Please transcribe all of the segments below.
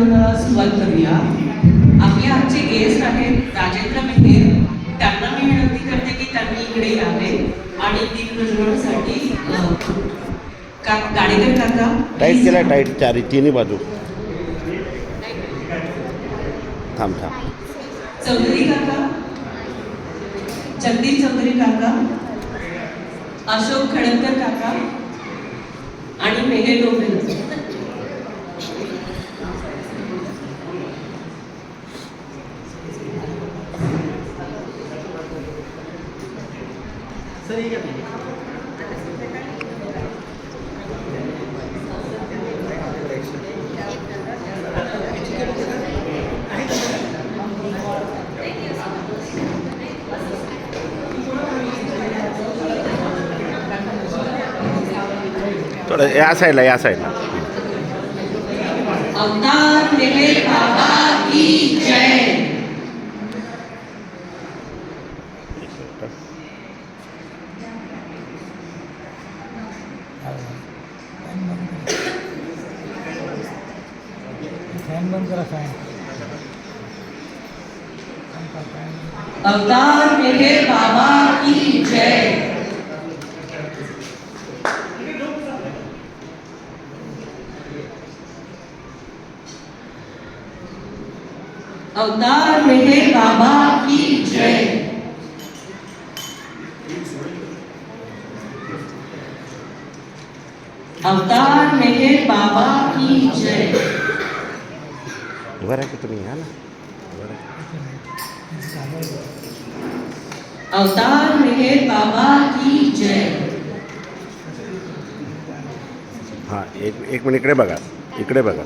सुरुवात करूया. आपले आजचे गेस्ट आहेत राजेंद्र मेहेर. त्यांना मी विनंती करते की त्यांनी इकडे यावे आणि दीपप्रज्वलनासाठी गाडेकर काका टाईट केला, टाईट तिन्ही बाजू. थांब थांब. चौधरी काका, जगदीश चौधरी काका, अशोक खडकर काका आणि मेहेर डोंबरे. थोडं या साईडला, या साईडला. अवतार मेहेर बाबा की जय. फॅन बंद करा, फॅन. अवतार मेहेर बाबा की जय. अवतार मेहेर बाबा की जय. अवतार मेहेर बाबा की जय. बरं आहे की तुम्ही या ना. अवतार मेहेर बाबा की जय. हां, एक मिनिट इकडे बघा, इकडे बघा.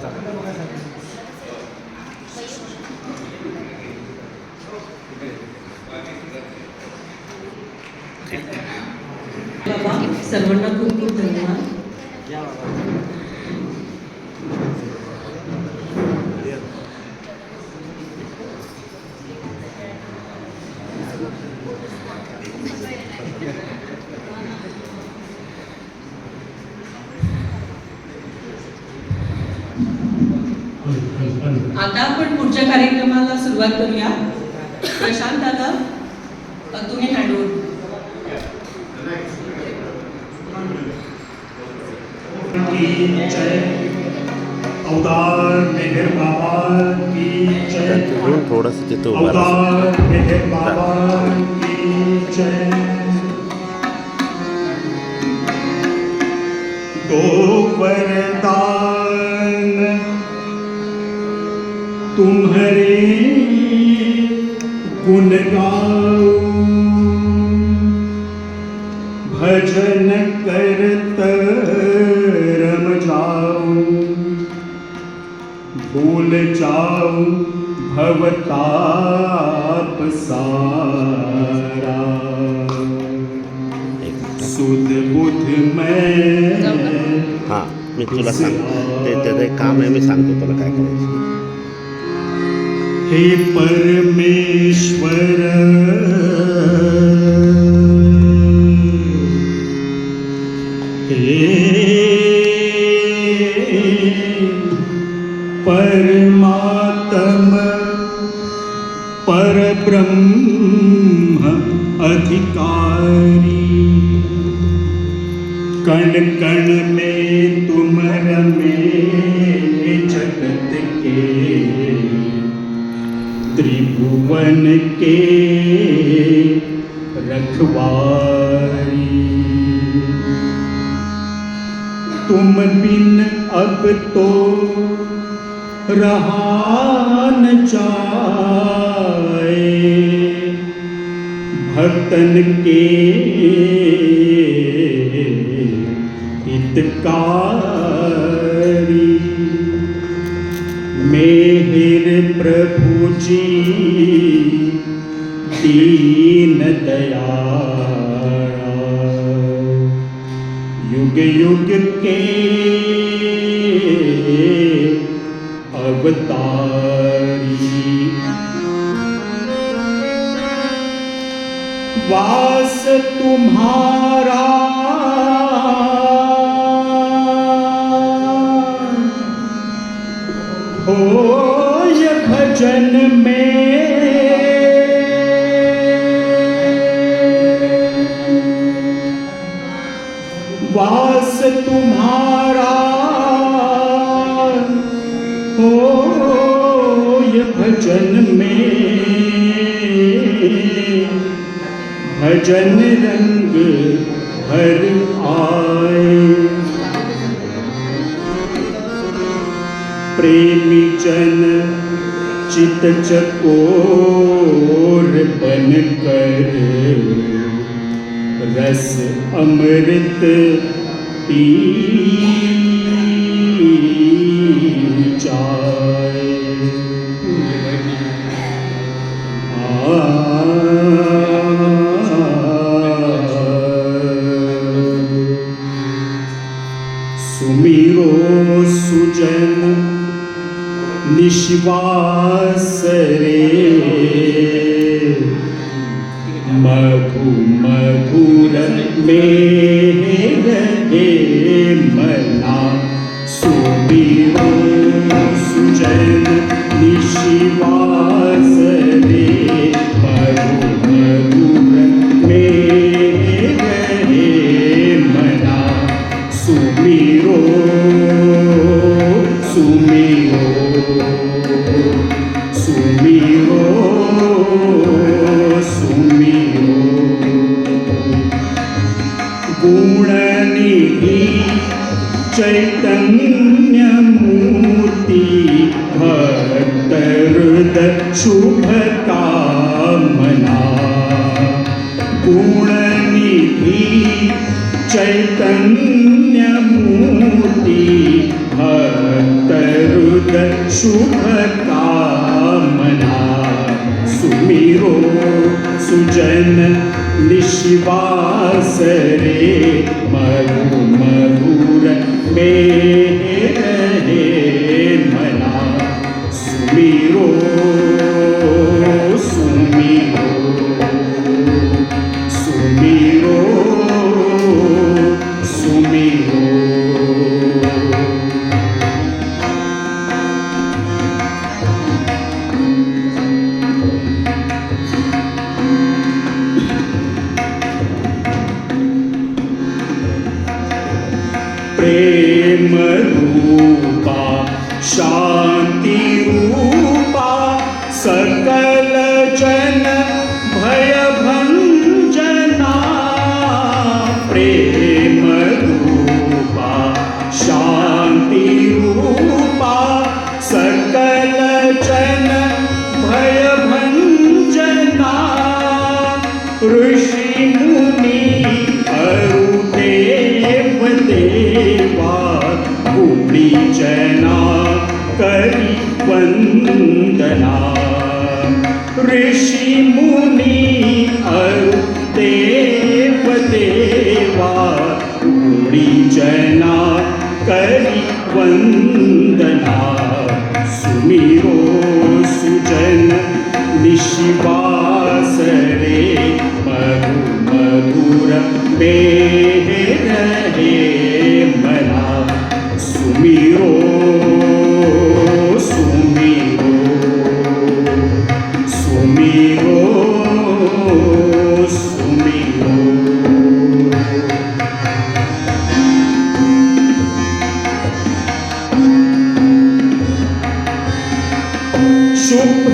बाबा सर्वांना खूप खूप धन्यवाद. आता आपण पुढच्या कार्यक्रमाला सुरुवात करूया. प्रशांत दादा, तुम्ही हँडओव्हर. अवतार मेहेर बाबा की जय. थोडंसं तिथं उभा अवतार मेहेर बाबा की जय. दो वरदान तुम्हारे गुण गाऊं, भजन करत रम जाऊं, भूल जाऊं भवताप सारा. सुध बुध मैं हां, मी तुला सांगतो, ते त्याचं एक काम आहे, मी सांगतो तुला काय करायचं. हे परमेश्वर हे परमात्म परब्रह्म अधिकारी. कण कण में तुम रमे जगत के, त्रिभुवन के रखवारी. तुम बिन अब तो रहा न जाए, भक्तन के हितकारी. मेहर प्रभु जी दीन दयाला, युग युग के अवतारी. वास तुम्हारा हो होय भजन में वास तुम्हारा होय भजन में भजन रंग भर आए प्रेमी जन चित चकोर बन कर रस अमृत पी जाए। सुमिरो सुजन निश्वास रे मधु मधुर में रहे मना सुमिरो सुजन निश्वास रे मधु मधुर में रहे मना सुमिरो सुमिरो सुमिरो सुमिरो गुणनिधि चैतन्य मूर्ति भक्त हृदय शुभ कामना गुणनिधि चैतन्य मूर्ति भक्त हृदय शुभ कामना सुमिरो सुजन निश्वास रे मधु मधुर में रहे मना सुमिरो सुमिरो सुमिरो सुमिरो प्रेम रूपा शांति रूपा सकल जन भय भंजना प्रेम रूपा शांति रूपा सकल जन भय भंजना ऋषि मुनि अरु देव देवा भूमि जना करी वंदना ऋषि मुनि अरु देव देवा भूमि जना करी वंदना सुमिरो सुजन निश्वास रे मधु मधुर में रहे मना सुमिरो सुमिरो सुमिरो सुमिरो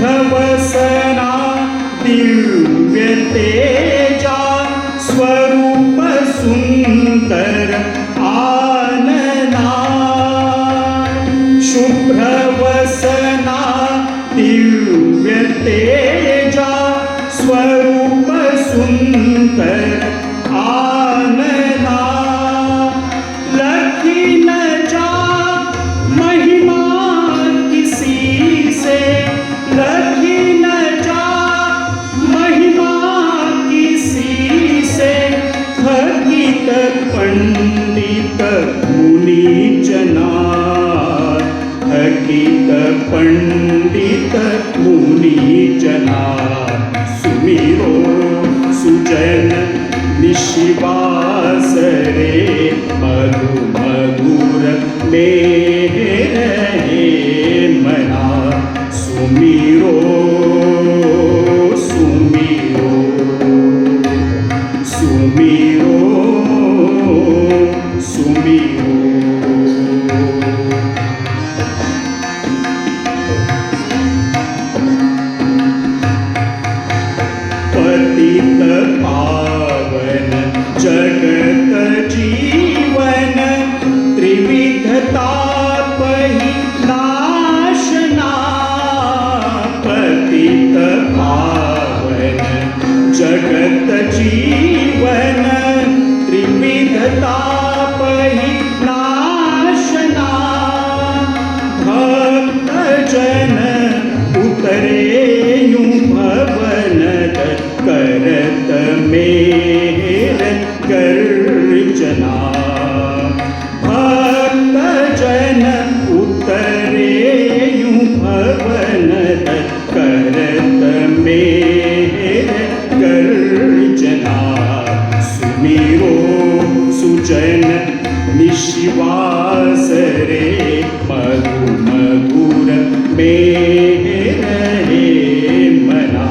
शुभ्रवसना दिव्य तेजा स्वरूप सुंदर आनना शुभ्रवसना दिव्य तेजा स्वरूप सुंदर आनना लखी न जा महिमा किसी से लखी न जा महिमा किसी से खगित पंडित मुनि जना खगित पंडित मुनि जना सुमिरो सुजन निश्वास रे मधु मधुर में रहे मना जीवन त्रिविधतापहि नाशना भक्त जन उतरेयूं भवनद करत मेर गर्जना भक्त जन उतरेयूं भवनद करत मेर गर्जना सुमिरो सुजन निशिवास रे मधु मधुर मेरे मना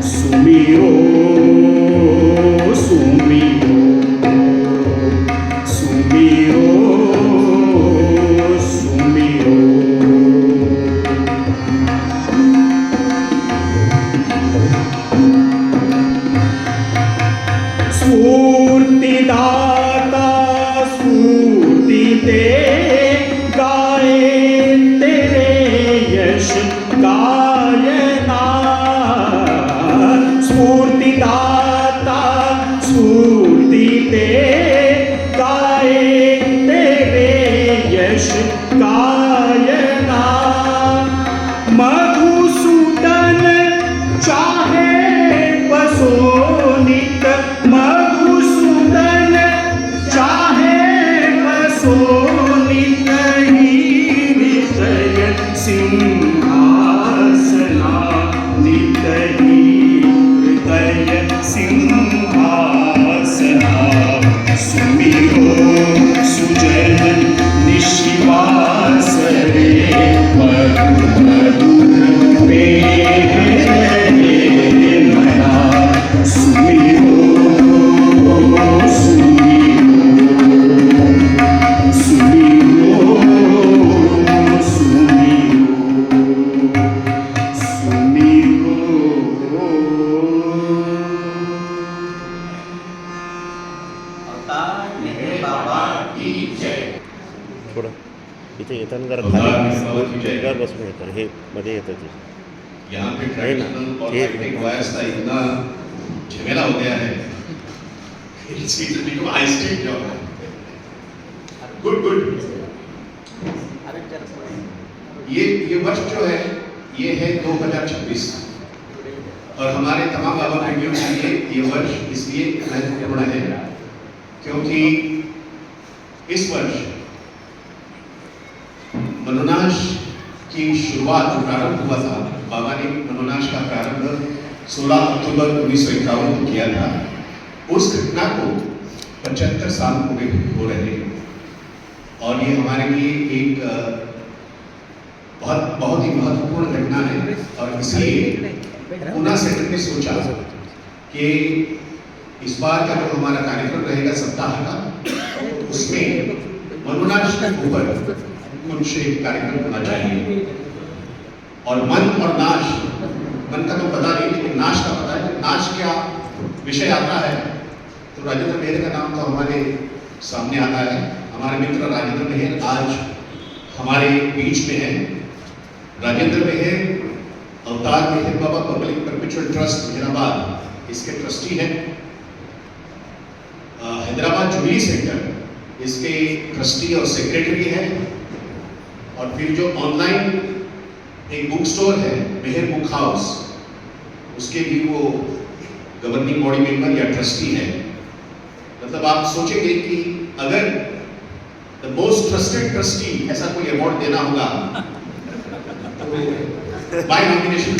सुमिरो सुमिरो सुमिरो सुमिरो स्फूर्तिदाता स्फूर्ति दे गाए तेरे यश गायना स्फूर्तिदाता स्फूर्ति दे गाए तेरे यश गायना मधुसूदन चाहे बसो नित मधुसूदन चाहे बसो नित ही नितय सिंहासना नित ही हृदय सिंहासना सुमिरो सुजन निशिवास रे मधु मधुर मेरे मना सुमिरो सुमिरो सुमिरो थोडं इथे येताना जरा खाली घर बसून येतं हे मध्ये येतं ते यहाँ पे है ना? ट्रेडिशनल और ये- टेक्निक वायर्स का इतना झमेला हो गया है it's become high street job good good ये वर्ष जो है ये है 2026 और हमारे तमाम बाबा प्रेमियों के लिए ये वर्ष इसलिए महत्वपूर्ण है क्योंकि इस वर्ष मनोनाश की शुरुआत जो प्रारंभ हुआ था बाबा ने मनोनाश का प्रारंभ 16 अक्टूबर 1951 को किया था उस घटना को 75 साल पूरे हो रहे हैं और ये हमारे लिए एक बहुत ही महत्वपूर्ण घटना है और इसलिए पूना सेंटर ने सोचा कि इस बार का जो हमारा कार्यक्रम रहेगा सप्ताह का उसमें मनोनाश के ऊपर कुछ एक कार्यक्रम होना चाहिए और मन और नाश मन का तो पता नहीं लेकिन नाश का पता है कि नाश क्या विषय आता है तो राजेंद्र मेहर का नाम तो हमारे सामने आता है हमारे मित्र राजेंद्र मेहर आज हमारे बीच में हैं राजेंद्र मेहर अवतार मेहर बाबा पब्लिक परपेचुअल ट्रस्ट हैदराबाद इसके ट्रस्टी हैं हैदराबाद जुबली सेंटर इसके ट्रस्टी और सेक्रेटरी हैं और फिर जो ऑनलाइन एक बुक स्टोर है मेहर बुक हाउस उसके भी वो गवर्निंग बॉडी मेंबर या ट्रस्टी है मतलब आप सोचेंगे कि अगर द मोस्ट ट्रस्टेड ट्रस्टी ऐसा कोई अवार्ड देना होगा तो बाय नॉमिनेशन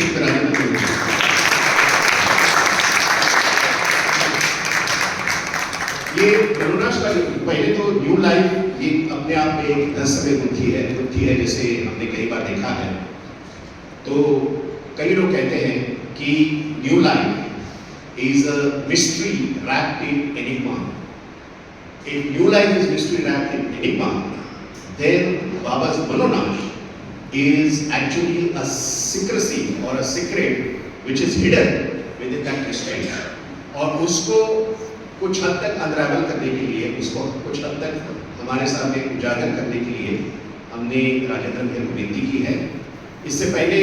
ये मनोनाश का पहले तो न्यू लाइफ ये अपने आप में एक रहस्यमय बुद्धि है जैसे हमने कई बार देखा है तो कई लोग कहते हैं कि new life is a mystery wrapped in enigma. If new life is mystery wrapped in enigma, then Baba's Manonash is actually a secrecy or a secret which is hidden within that restraint. और उसको कुछ हद तक unravel करने के लिए उसको कुछ हद तक हमारे सामने उजागर करने के लिए हमने राजेंद्र मेहर को विनती की है। इससे पहले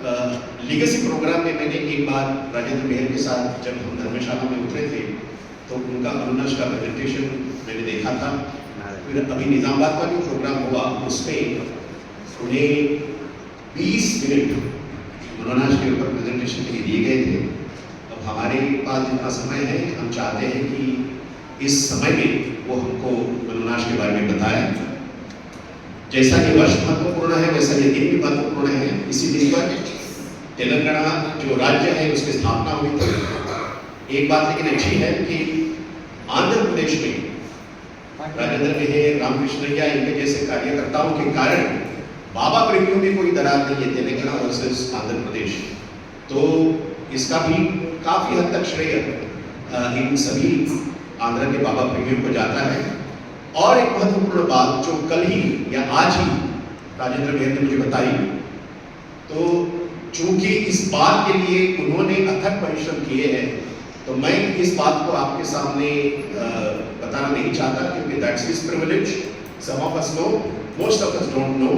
लीगेसी प्रोग्राम में मैंने एक बार राजेंद्र मेहर के साथ जब हम धर्मशाला में उतरे थे तो उनका अनुनाश का प्रेजेंटेशन मैंने देखा था। फिर अभी निजामाबाद का जो प्रोग्राम हुआ उसमें उन्हें 20 मिनट अनुनाश के ऊपर प्रेजेंटेशन के लिए दिए गए थे। अब हमारे पास जितना समय है हम चाहते हैं कि इस समय में वो हमको अनुनाश के बारे में बताएं। जैसा कि वर्ष महत्वपूर्ण है वैसा ये दिन भी महत्वपूर्ण है। इसी दिन पर तेलंगाना जो राज्य है उसकी स्थापना हुई थी। एक बात लेकिन अच्छी है कि आंध्र प्रदेश में राजेंद्र मेहर, रामकृष्णैया इनके जैसे कार्यकर्ताओं के कारण बाबा प्रेमियों में कोई दरार नहीं है तेलंगाना वर्सेस आंध्र प्रदेश। तो इसका भी काफी हद तक श्रेय इन सभी आंध्र के बाबा प्रेमियों को जाता है। और एक महत्वपूर्ण बात जो कल ही या आज ही राजेंद्र मेहर ने मुझे बताई, तो चूंकि इस बात के लिए उन्होंने अथक परिश्रम किए हैं तो मैं इस बात को आपके सामने बताना नहीं चाहता क्योंकि that's his privilege. Some of us know, most of us don't know.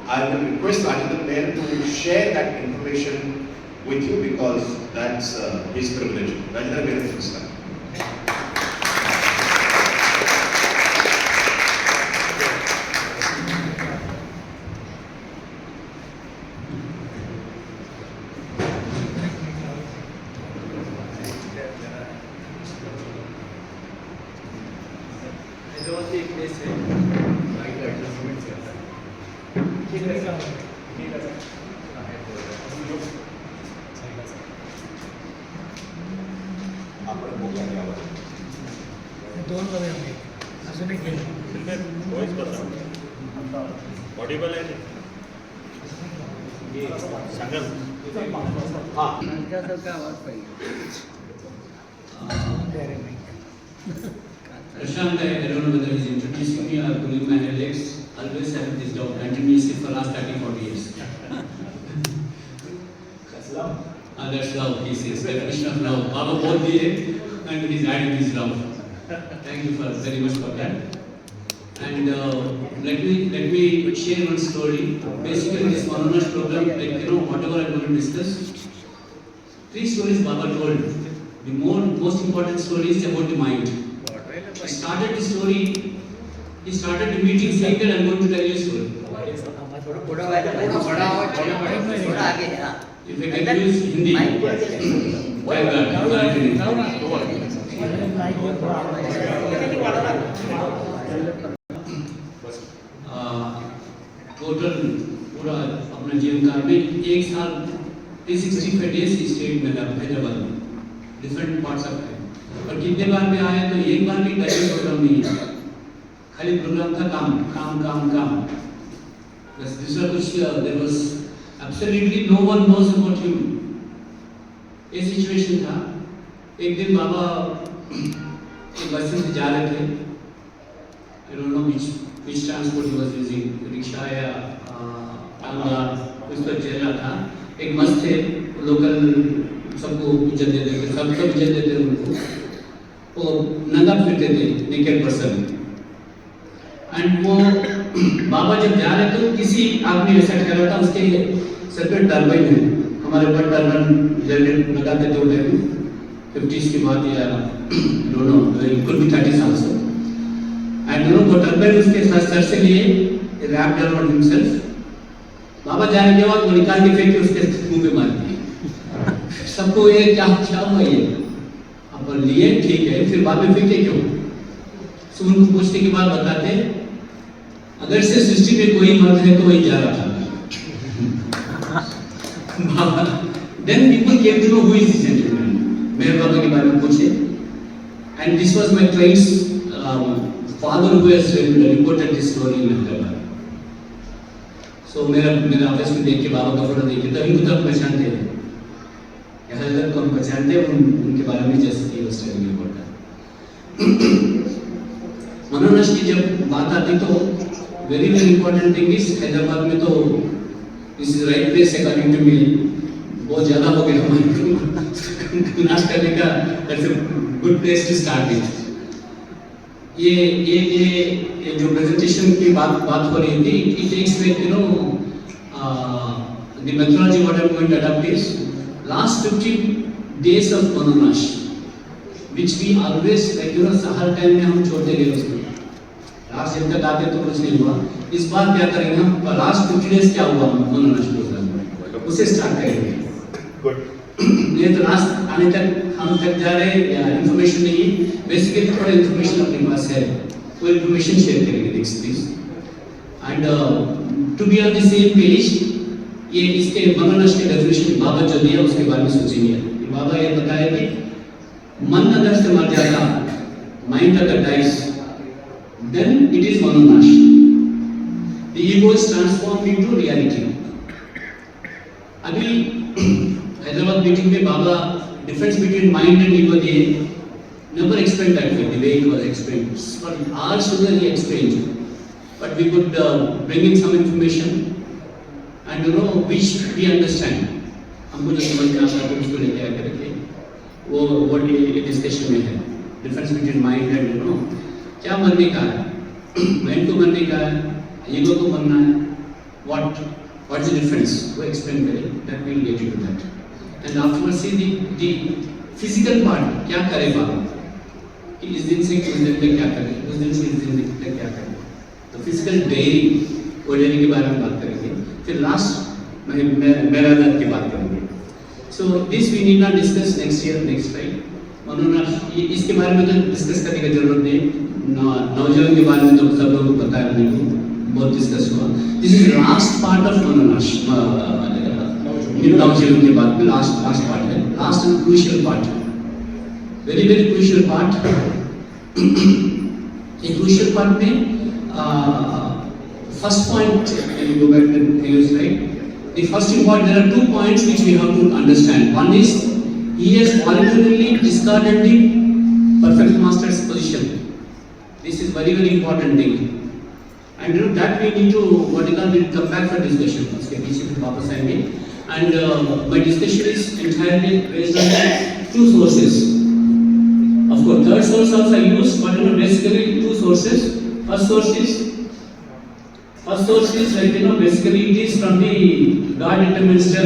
I will request Rajendra Meher to share that information with you because that's his privilege. Rajendra Meher, नमस्कार। दोन मध्ये अजून एक गेलं वॉइस बसा ऑडिबल आहे सांगा हां त्यासारखा आवाज पाहिजे Prashant, I don't know whether he's introducing me or pulling my headaches. Always have this job continuously for last 30-40 years. That's love. That's love. He says definition of love. Baba both did it, and he's adding his love. Thank you for very much for that. And let me share one story. Basically, this Manunash program, whatever I'm going to discuss, 3 stories Baba told. The most important story is about the mind. He started the story. He started the meeting saying that I'm going to tell you a story. If I can use Hindi, thank God. Total पूरा अपना जीवन काल में 1 साल 365 days state में हैदराबाद में different parts of है। और कितने बार भी आया तो एक बार भी डायरेक्ट प्रोग्राम नहीं है, खाली प्रोग्राम था काम काम काम काम बस। दूसरा कुछ there was absolutely no one knows about him. ये सिचुएशन था। एक दिन बाबा एक बस से जा रहे थे, I don't know which transport he was using, rickshaw या टांगा, उस पर चल रहा था। एक मस्त थे, लोकल सबको इज्जत देते थे, सबको इज्जत देते थे उनको। वो नंगा फिरते थे, नेकेड पर्सन। एंड वो बाबा जब जा रहे थे तो किसी आदमी ऐसा ठहरा था, उसके सर पे टर्बाइन है। हमारे पर टर्बाइन जनरेट लगाते थे उधर 50s की बात या दोनों कुल भी 30 साल से। एंड दोनों को टर्बाइन उसके सर से लिए रैप अराउंड हिमसेल्फ। बाबा जाने के बाद वो निकाल के फेंक के उसके मुंह पे मार दिए। सबको ये क्या हुआ ये? अब लिए ठीक है, फिर बाद में फेंके क्यों? सो उनको पूछने के बाद बताते अगर से सृष्टि में कोई मर्द है तो वही जा रहा था। बाबा then people came to know who is this gentleman. मेरे बाबा के बारे में पूछे and this was my clients father who has reported this story in Hyderabad. So मेरा ऑफिस में देख के बाबा का फोटो देख के तभी तो हम पहचानते हैं, यहाँ तक तो हम पहचानते हैं उनके बारे में जैसे कि उस टाइम में बोलता। मनोनाश की जब बात आती तो very important thing is Hyderabad में तो this is right place according to me. बहुत ज़्यादा हो गया हमारे नाश करने का, that's a good place to start it. ये जो प्रेजेंटेशन की बात हो रही थी, it takes like the methodology what I am going to adapt is last 15 days of Mononash, which we always like her time में हम छोड़ते गए उसको, लास्ट जब तक आते तो कुछ नहीं हुआ। इस बार क्या करेंगे हम, लास्ट 50 डेज क्या हुआ मोनोनाश प्रोग्राम में, उसे स्टार्ट करेंगे। ये तो लास्ट आने तक हम तक जा रहे हैं, इन्फॉर्मेशन नहीं, बेसिकली थोड़ा इन्फॉर्मेशन अपने पास है, वो इन्फॉर्मेशन शेयर करेंगे next please. And to be on the same page, ये इसके मोनोनाश के डेफिनेशन बाबा जो दिया उसके बारे में सोचेंगे। बाबा ये बताया कि मन अगर से मर जाता, माइंड अगर dies, then it is mononash. The ego is transformed into reality. अभी हैदराबाद मीटिंग में बाबा difference between mind and ego they never explained that way, the way it was explained. For hours he explained, but we could bring in some information and which we understand. हमको जो समझ में आता है उसको लेके आकर के वो what ये डिस्कशन में है, difference between mind and क्या मरने का है, माइंड को मरने का है, ईगो को मरना है, व्हाट इज द डिफरेंस, वो एक्सप्लेन करें, that will get into that. And afterward see the physical part क्या करे बाबा, कि इस दिन से उस दिन तक क्या करें, उस दिन से इस दिन तक क्या करें, तो फिजिकल डेयरी, वो डेयरी के बारे में बात करेंगे। फिर लास्ट मेरादात की बात करेंगे। So this we need not discuss next year, next time. मोनोनाश इसके बारे में तो डिस्कस करने की जरूरत नहीं, नवजीवन के बारे में तो सब लोगों को पता है, अपने को बहुत डिस्कस हुआ। This is last part of मोनोनाश, नवजीवन के बाद में लास्ट पार्ट है, last and crucial part, very very crucial part. ये क्रूशियल पार्ट में first point, go back to the slide, the first important, there are 2 points which we have to understand. One is he has voluntarily discarded the perfect master's position. This is very very important thing, and that we need to what you call, we'll come back for discussion. उसके पीछे फिर वापस आएंगे, and my discussion is entirely based on 2 sources. Of course, third source also I use, but basically 2 sources. First source is like basically it is from the God Interminister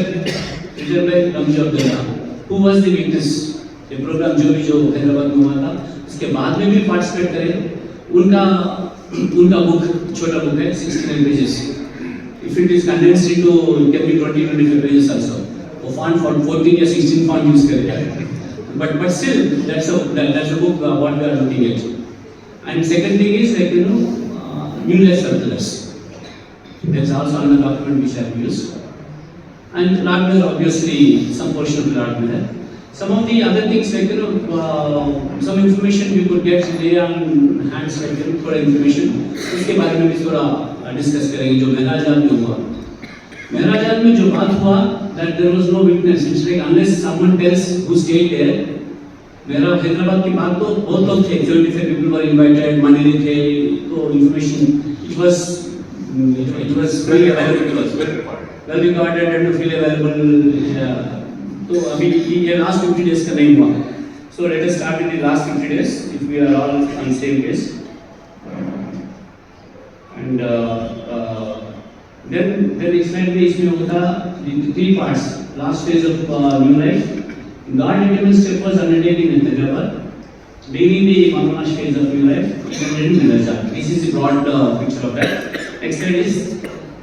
written by Ramji Abdullah, who was the witness. ये programme जो हैदराबाद में हुआ था, उसके बाद में भी participate करे। उनका बुक छोटा बुक है, 69 pages. If it is condensed into, it can be 20-25 pages also. वो font for 14 या 16 font use करे, but still that's a book what we are looking at. And second thing is like New Life Circulars. There's also another document which I have used, and Ragnar obviously some portion of Ragnar. Some of the other things like some information we could get there on hands, like थोड़ा information उसके बारे में भी थोड़ा discuss करेंगे। जो महराजान में हुआ, महराजान में जो बात हुआ that there was no witness, it's like unless someone tells who stayed there। मेरा हैदराबाद की बात तो बहुत लोग थे, 75 people were invited, मनीली थे, तो information it was very available, well regarded and feel available। तो अभी ये लास्ट 50 days का नहीं हुआ, so let us start with the last 50 days if we are all on same page। And then exactly इसमें होता the 3 parts, last phase of new life, God Intermittent step was undertaken in Hyderabad, beginning the Mononash phase of new life, and then Miraja. This is the broad picture of that. Next slide is,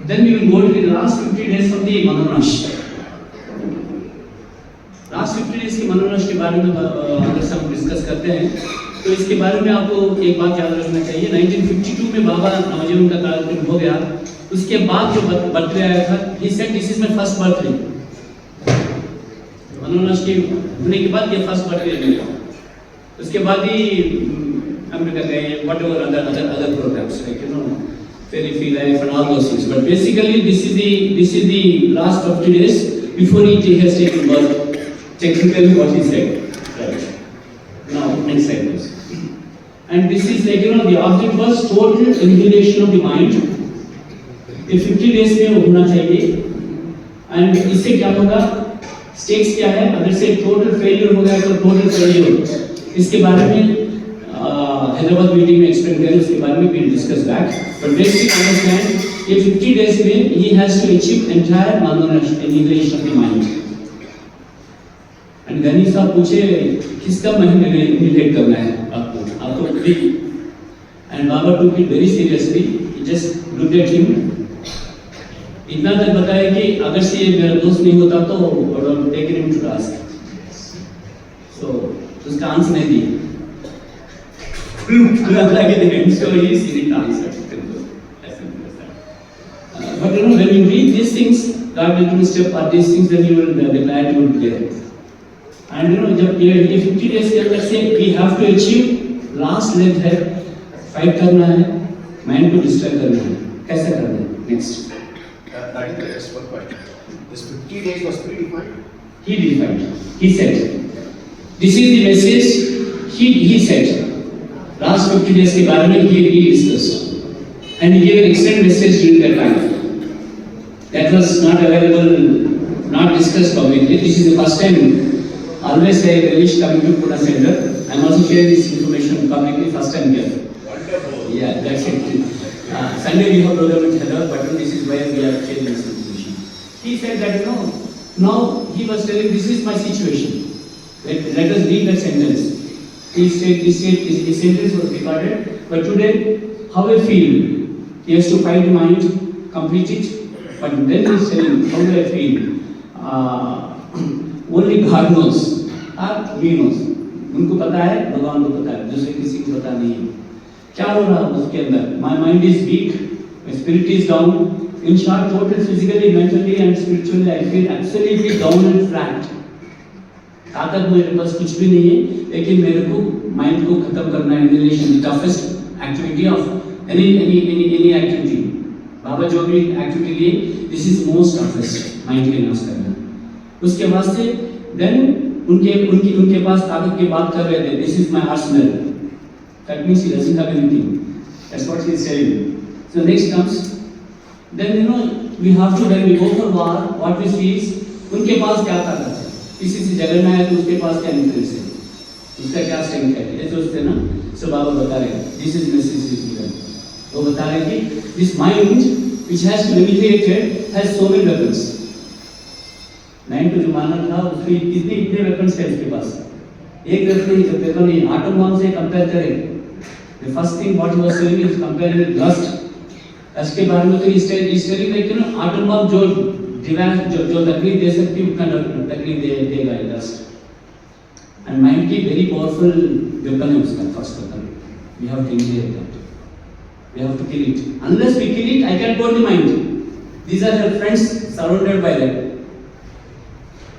then we will go to the last 50 days of the Mononash। Last 50 days की मनोनाश के बारे में अगर हम discuss करते हैं तो इसके बारे में आपको एक बात याद रखना चाहिए। 1952 में बाबा नवजीवन का कार्यक्रम हो गया, उसके बाद जो बर्थडे आया था, he said this is my first birthday. मनोनाश के होने के बाद ये फर्स्ट बर्थडे है, उसके बाद ही अमेरिका गए, whatever other programs like ferry fee life and all those things, but basically this is the last 50 days before he has taken birth. Technically what he said, right? Now next slide please. And this is like the object was total annihilation of the mind। ये 50 days में होना चाहिए, and इससे क्या होगा, stakes क्या है, अगर से टोटल फेलियर हो गया तो टोटल फेलियर, इसके बारे में हैदराबाद मीटिंग में एक्सप्लेन करें, उसके बारे में भी discuss back, but basic understand ये 50 days में he has to achieve entire annihilation of the mind. And Ghani साहब पूछे किसका mind annihilate करना है आपको big. And Baba took it very seriously. He just looked at him. इतना तक बताया कि अगर से ये मेरा दोस्त नहीं होता तो take him to task. So उसका आंसर नहीं दिया. Like the end story is in it answer. But you know, when you read these things, God will give you step or these things, then you will the clarity will be there. And you know, जब ये 50 days के अंदर से we have to achieve last leg है, fight करना है, mind को destroy करना है, कैसे करना है? Next. Rajendra, just one question. This 50 days was predefined? He defined. He said, this is the message. He said. Last 50 days के बारे में he discussed, and he gave an extended message during that time. That was not available, not discussed publicly. This is the first time. Always I relish coming to Pune Center. I am also sharing this information publicly. First time here. Wonderful. Yeah, that's it. Sunday we have program in Hyderabad, but this is where we are sharing this information. He said that now he was telling this is my situation. Let us read that sentence. This sentence was recorded, but today, how I feel, he has to find the mind, complete it, but then he is telling, how do I feel? Only God knows, or we knows. उनको पता है, भगवान को पता है, दूसरे किसी को पता नहीं है. क्या हो रहा है उसके अंदर? My mind is weak, my spirit is down. In short, total physically, mentally and spiritually, I feel absolutely down and flat. ताकत मेरे पास कुछ भी नहीं है, लेकिन मेरे को माइंड को खत्म करना है. Relation toughest activity of any activity. बाबा जो भी एक्टिविटी लिए, this is most toughest mind के नाश करना. उसके बाद से देन उनके पास ताकत की बात कर रहे थे. This is my arsenal. That means he doesn't have anything. That's what he is telling. So next comes then we have to when we go for war what we see is उनके पास क्या ताकत है. किसी से झगड़ना है तो उसके पास क्या इन्फ्लुएंस है, उसका क्या स्ट्रेंथ है, ये सोचते हैं ना. सो बाबा बता रहे हैं this is message is given. वो बता रहे हैं कि this mind which has to limited has so many weapons. Nine का जमाना था, उसके इतने वेपन्स है उसके पास. एक वेपन नहीं, आटम बम से कंपेयर करें. The first thing what he was saying is comparing with lust. Lust के बारे में तो इस टेलिंग लाइक आटम बम जो तकलीफ दे सकती है उतना तकलीफ देगा लस्ट. एंड माइंड की वेरी पावरफुल वेपन है उसका first weapon. We have to kill that. We have to kill it. Unless we kill it I can go in the mind. These are her friends surrounded by that.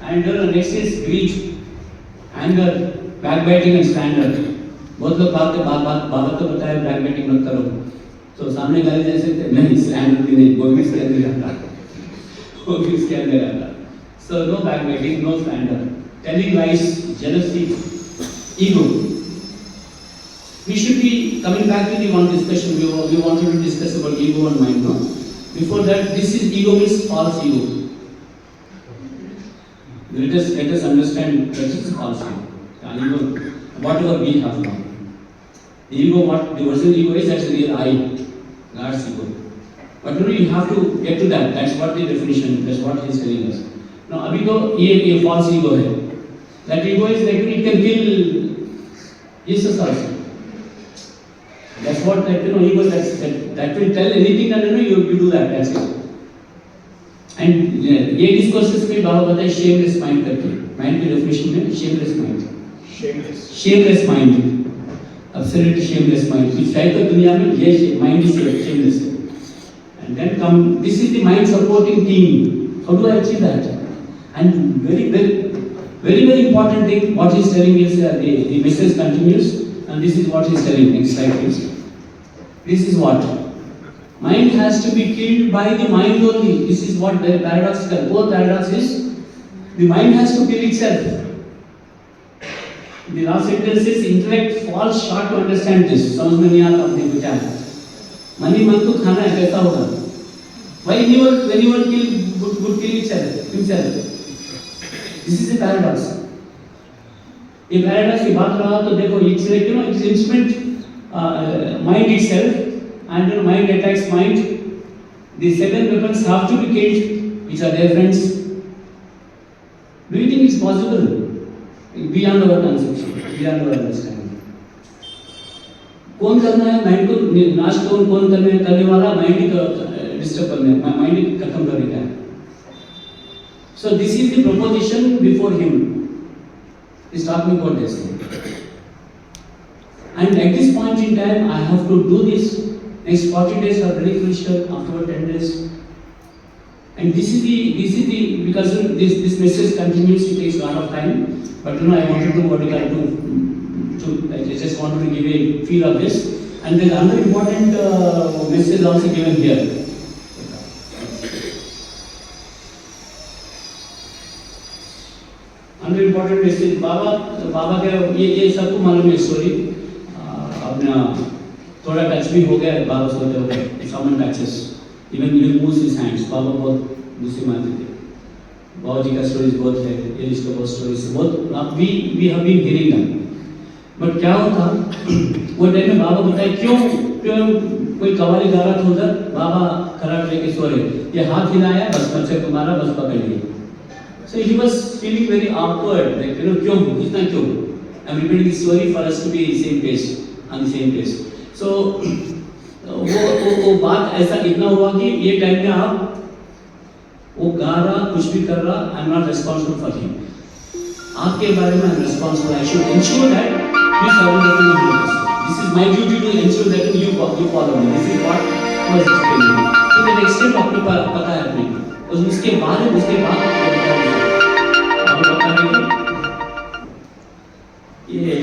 And next is greed, anger, backbiting and slander. बहुत लोग बाबा तो बताया backbiting मत करो, तो सामने गाली दे सकते नहीं. स्लैंडर भी नहीं, वो भी इसके अंदर आता है, वो भी इसके अंदर आता है. So no backbiting, no slander, telling lies, jealousy, ego. We should be coming back to the one discussion we wanted to discuss about ego and mind. No? Before that, this is ego means false ego. Let us understand that this is false ego. Ego, whatever we have now. The ego, what the original ego is, that's the real I, God's ego. But you have to get to that. That's what the definition. That's what he is telling us. Now, अभी तो ये false ego है. That ego is like it can kill Jesus also. That's what ego that will tell anything and you do that. That's it. And ये discourses में बाबा बताए shameless mind करके. Mind की definition में shameless mind. Shameless mind. Absolutely shameless mind. कुछ है तो दुनिया में ये mind is shameless. And then this is the mind supporting team. How do I achieve that? And very important thing, what he is telling is the message continues, and this is what he is telling. Next slide, please. This is what mind has to be killed by the mind only. This is what the paradoxical. Both paradox is the mind has to kill itself. The last sentence is intellect falls short to understand this. समझ में नहीं आता अपने विचार. मन को खाना है, कैसा होगा? Why when you will kill would kill himself? This is a paradox. ये paradox की बात रहा तो देखो, it's like it's instrument mind itself, and mind attacks mind, The 7 weapons have to be killed, which are their friends. Do you think it's possible? Beyond our conception, beyond our understanding. कौन करना है mind को नाश कौन करने वाला mind ही disturb करने mind ही खत्म करने का है. So this is the proposition before him. He's talking about this thing. And at this point in time, I have to do this. Next 40 days are very crucial. After 10 days, and this is the because this message continues. It takes a lot of time. But I wanted to vertical to I just wanted to give a feel of this. And there's another important message also given here. Another important message. बाबा के ये सबको मालूम है story. अपना थोड़ा touch भी हो गया बाबा सोते हो गए. Someone touches, even moves his hands. बाबा बहुत गुस्से में आते थे. बाबा जी का स्टोरीज बहुत है. ये इसका बहुत स्टोरीज बहुत. We have been hearing them. But क्या होता वो टाइम में बाबा बताए क्यों कोई कवाली गा रहा था उधर. बाबा खराब लेके सो रहे. ये हाथ हिलाया बस बच्चे को मारा बस पकड़ लिए. So he was feeling very awkward, like क्यों इतना क्यों. I'm repeating this story for us to be same page, on the same page. So वो बात ऐसा इतना हुआ कि ये टाइम में आप वो गा रहा कुछ भी कर रहा, I'm not responsible for him. आपके बारे में I'm responsible. I should ensure that you surrender to me. This is my duty to ensure that you follow me. This is what I was explaining. To that extent आपको पता है अपने. और उसके बाद ये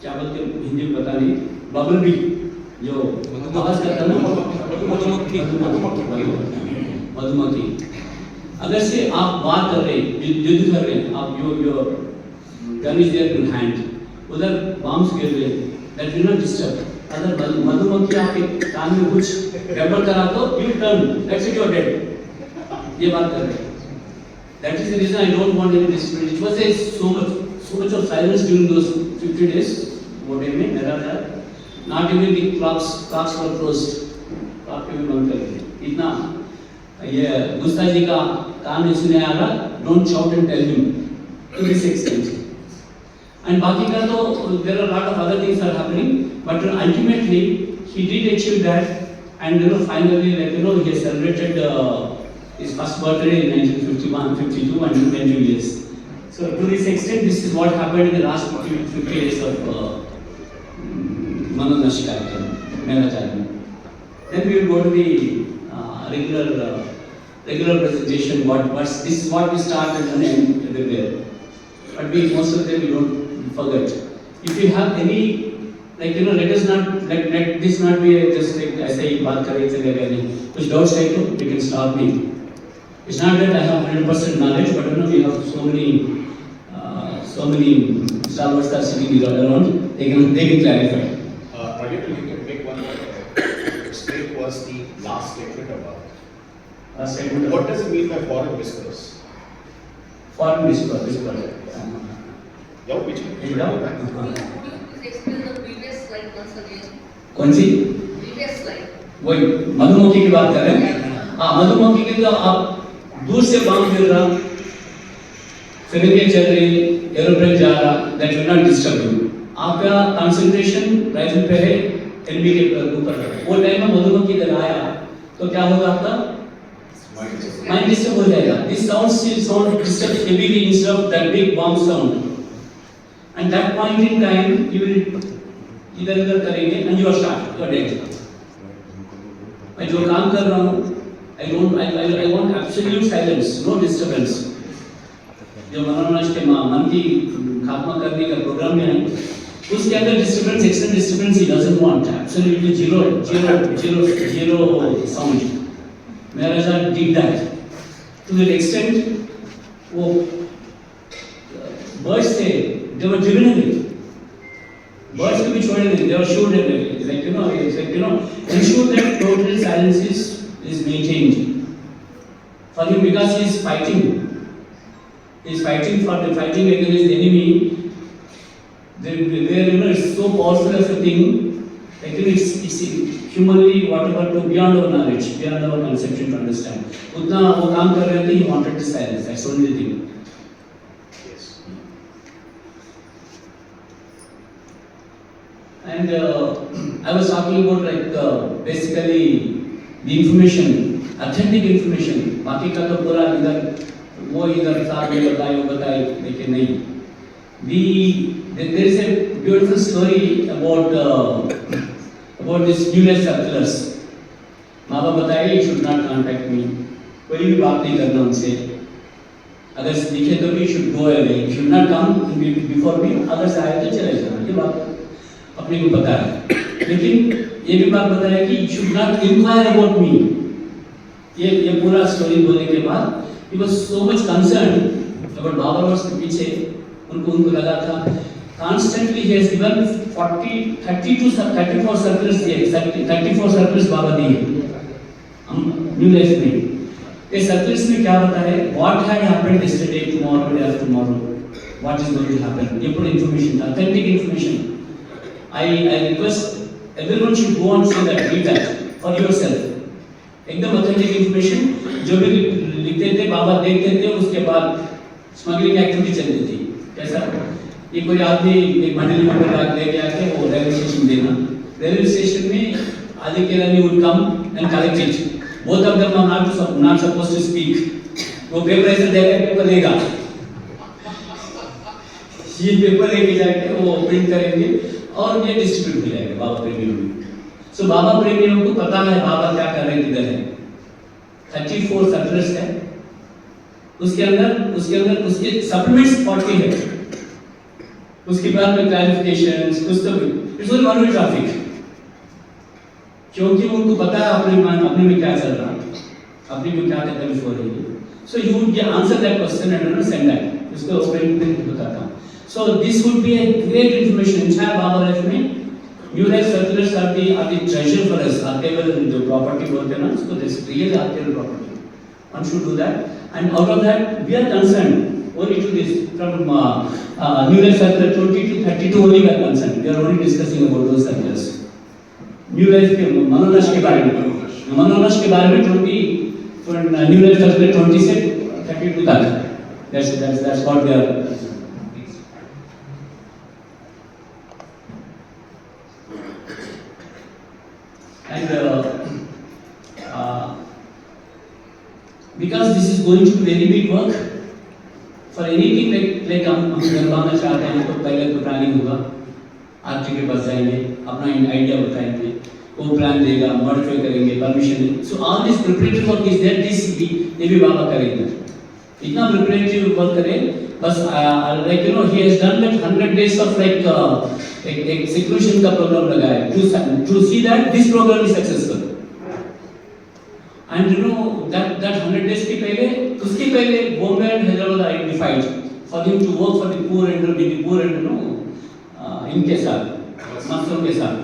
क्या बोलते हैं हिंदी में पता नहीं. बबल बी जो आवाज करता है ना मधुमक्खी. अगर से आप बात कर रहे युद्ध कर रहे हैं आप your gun is there in hand उधर बॉम्ब्स गिर रहे that will not disturb. अगर मधुमक्खी आपके कान में कुछ गड़बड़ करा तो you turn that's it you are dead. ये बात कर रहे हैं. That is the reason I don't want any disturbance. It was so much of silence during those 50 days. Whatever मेरा not even the clocks were closed. clock भी बंद कर दिए. इतना ये गुस्सा जी का कान में सुने आ रहा. Don't shout and tell him to this extent. And बाकी का तो there are a lot of other things are happening. But ultimately he did achieve that. And finally he has celebrated his first birthday in 1951, 52 and 20 years. So to this extent, this is what happened in the last 50 days of Manonashika, Megacharya. Then we will go to the regular presentation. This is what we start and end everywhere. But most of them we don't forget. If you have any, let us not let this not be just like I say, बात करें चले गए नहीं. कुछ doubts है तो you can stop me. It's not that I have 100% knowledge, but we have so many scholars that are sitting around. They can clarify. Rajat, you can make one point. Explain to us the last statement above. Last statement. What does it mean by foreign whispers? Foreign whisper. जाओ पीछे. Explain the previous slide once again. कौन सी? Previous slide. वही मधुमक्खी की बात कर रहे हैं. हाँ मधुमक्खी के तो आप दूर से बम गिर रहा, फिल्में चल रही, एरोप्लेन जा रहा, that will not disturb you. आपका कंसंट्रेशन राइफल पे है, एनिमी के ऊपर. वो टाइम में मधुमक्खी इधर आया, तो क्या होगा आपका? Mind disturb हो जाएगा. This sound disturbs heavily instead of that big bomb sound. And that point in time, you will इधर करेंगे, and you are shot, you are dead. मैं जो काम कर रहा हूँ, I want absolute silence, no disturbance. जो मनोनाश के मन की खात्मा करने का प्रोग्राम में है, उसके अंदर disturbance, external disturbance he doesn't want. Absolutely zero sound. Maharaja did that. To that extent, वो birds थे, they were driven away. Birds को भी छोड़े नहीं, they were shot away. Ensure that total silence is maintained. For him, because he is fighting against the enemy. It's so powerful as a thing. Actually, it's humanly whatever to beyond our knowledge, beyond our conception to understand. उतना वो काम कर रहे थे, he wanted to silence. That's only the thing. Yes. And I was talking about basically the information, authentic information. बाकी का तो पूरा इधर साथ में बताए लेकिन नहीं. There is a beautiful story about this New Life circulars. माँ बाप बताए you should not contact me. कोई भी बात नहीं करना उनसे. अगर दिखे तो भी should go away. You should not come before me. अगर से आए तो चले जाना. ये बात अपने को पता है. लेकिन ये भी बात बताया कि you should not inquire about me. ये पूरा स्टोरी बोलने के बाद he was so much concerned about बाबा वर्ष के पीछे उनको लगा था constantly he has given 34 circulars दिए 34 circulars बाबा दिए न्यू लाइफ में. ये सर्कल्स में क्या होता है what had happened yesterday, tomorrow, day after tomorrow, what is going to happen. ये पूरी information, authentic information. I request everyone should go and see that, read that for yourself. एकदम authentic information जो भी लिखते थे बाबा देखते थे, उसके बाद स्मगलिंग एक्टिविटी चलती थी. कैसा ये कोई आदमी एक बंडल में लेके आके वो रेलवे स्टेशन देना. रेलवे स्टेशन में आदि Kerani would come and collect it. Both of them are not supposed to speak. वो पेपर ऐसे देगा, पेपर लेगा, ये पेपर लेके जाके वो प्रिंट करेंगे और ये डिस्ट्रीब्यूट हो जाएगा बाबा प्रेमियों में. सो बाबा प्रेमियों को पता है बाबा क्या कर रहे हैं, किधर है. 34 सर्कुलर्स है. उसके अंदर उसके सप्लीमेंट्स 40 है. उसके बाद में क्लैरिफिकेशंस कुछ तो it's only one way traffic. क्योंकि उनको पता है अपने में क्या चल रहा है, अपने में क्या तकलीफ हो रही है. So you would answer that question and send that. उसको ओपन बताता हूँ. So this would be a great information entire बाबा लाइफ में. New life circulars are the treasure for us. Archival जो प्रॉपर्टी बोलते हैं ना, उसको this real archival property. One should do that, and out of that we are concerned only to this from New Life circular 20 to 32 only we are concerned. We are only discussing about those circulars. New Life के मनोनाश के बारे में 20 New Life circular 20 से 32 तक. That's what we are. And because this is going to be very big work for anything like हम करवाना चाहते हैं तो पहले तो प्लानिंग होगा. आरटी के पास जाएंगे, अपना आइडिया बताएंगे, वो प्लान देगा, मॉडिफाई करेंगे, permission. So all this preparatory work is there. This ये भी बाबा करेंगे. इतना प्रिपरेटरी वर्क करें बस. Like you know he has done that 100 days of like एक सिक्वेशन का प्रोग्राम लगाया to see that this program is successful. And you know that 100 days के पहले, उसके पहले Bombay and Hyderabad are identified for him to work for the poor and with the poor and you know इनके साथ, मस्तों के साथ.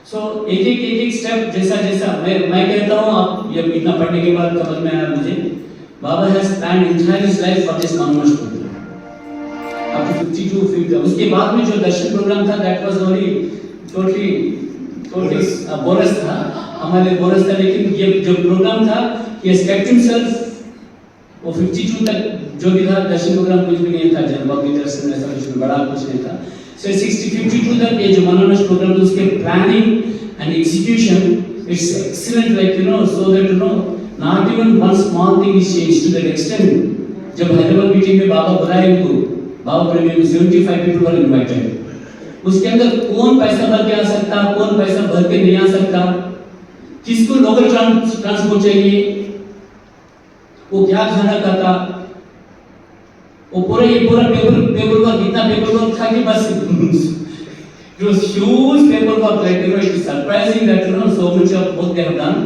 So एक step जैसा मैं कहता हूँ, आप ये इतना पढ़ने के बाद समझ में आया मुझे. बाबा has planned entire his life for this Manamash program. Up to 52 feet. उसके बाद में जो दर्शन प्रोग्राम था, that was only totally bonus था. हमारे बोनस था. लेकिन ये जो प्रोग्राम था ये kept himself वो 52 तक जो भी था दर्शन प्रोग्राम कुछ भी नहीं था. जन्म के दर्शन ऐसा कुछ बड़ा कुछ नहीं था. So 52 तक ये जो मनोनाश प्रोग्राम था उसके planning and execution it's excellent. Like you know so that you know not even one small thing is changed to that extent. जब हैदराबाद मीटिंग में बाबा बुलाए उनको, बाबा प्रेमी में 75 पीपल वर इनवाइटेड. उसके अंदर कौन पैसा भर के आ सकता, कौन पैसा भर के नहीं आ सकता, किसको लोकल ट्रांसपोर्ट चाहिए, वो क्या खाना खाता, वो पूरा पेपर वर्क इतना पेपर वर्क था कि बस जो huge paper work. like you know it is surprising that you know so much of work they have done.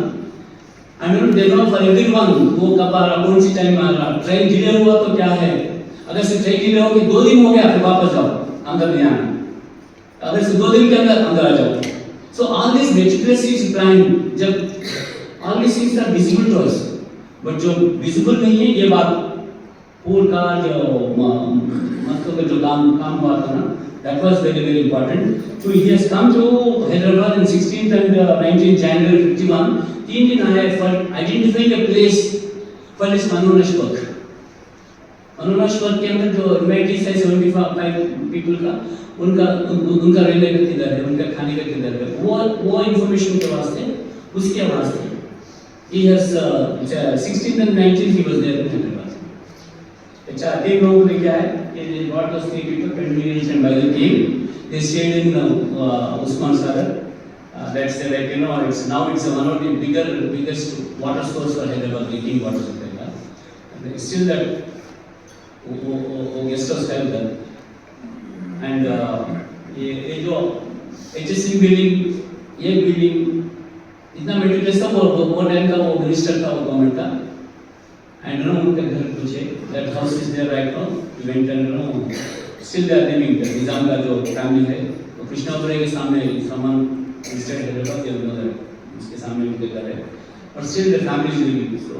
and you know they know for everyone वो कब कौन सी टाइम आ रहा, train delay हुआ तो क्या है, अगर से ट्रेन डिले हो गई 2 दिन हो गया फिर वापस जाओ, अंदर नहीं आना. अगर से 2 दिन के अंदर आ जाओ. So all this meticulously is planned. जब all these things are visible to us, but जो visible नहीं है ये बात पूल का जो मतलब का जो काम हुआ था ना, That was very, very important. So he has come to Hyderabad in 16th and 19th January 51. 3 दिन आया है for identifying a place for his मनोनाश work. मनोनाश वर्क के अंदर जो इन्वाइटीज है 75 पीपल का उनका रहने का किधर है, उनका खाने का किधर है, वो इंफॉर्मेशन के वास्ते उसके वास्ते he has 16th and 19th he was there in Hyderabad. अच्छा तीन लोगों ने क्या है कि what was three people convenienced and by the team they stayed in Usman Sagar. That's like it's now it's one of the biggest water source for Hyderabad, drinking water supply का. And still that वो guest house है उधर. And ये जो HSC building ये building इतना meticulous था वो टाइम का वो मिनिस्टर था वो गवर्नमेंट का. एंड उनके घर पूछे that house is there right now event and still they are living there. Nizam का जो फैमिली है वो कृष्णापुरे के सामने सामान मिनिस्टर हैदराबाद के अंदर उसके सामने उनके घर है और still the family is living. So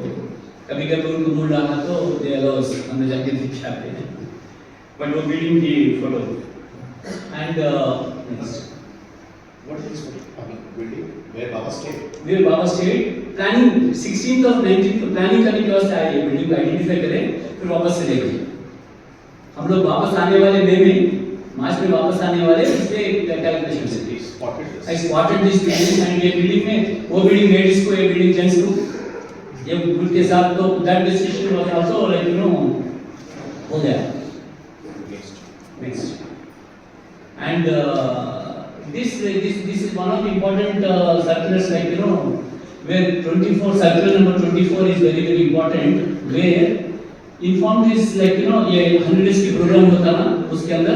कभी कभी उनको मूड रहा तो दे अलाउस अंदर जाके देख के आते हैं. बट वो बिल्डिंग की photo and What is this building? Where Baba stayed? मेरे बाबा स्टेट प्लानिंग 16th और 19th प्लानिंग करने के वास्ते आए. बिल्डिंग को आइडेंटिफाई करें फिर वापस चले गए. हम लोग वापस आने वाले डे में मार्च में वापस आने वाले इसलिए कैलकुलेशन से I spotted this building and ये बिल्डिंग में वो बिल्डिंग लेडीज को ये बिल्डिंग जेंट्स को ये बुल के साथ तो that decision was also like हो गया. Next. And this is one of the important circulars, like where 24 circular number 24 is very very important, where informed is like ये 100 days की प्रोग्राम होता ना उसके अंदर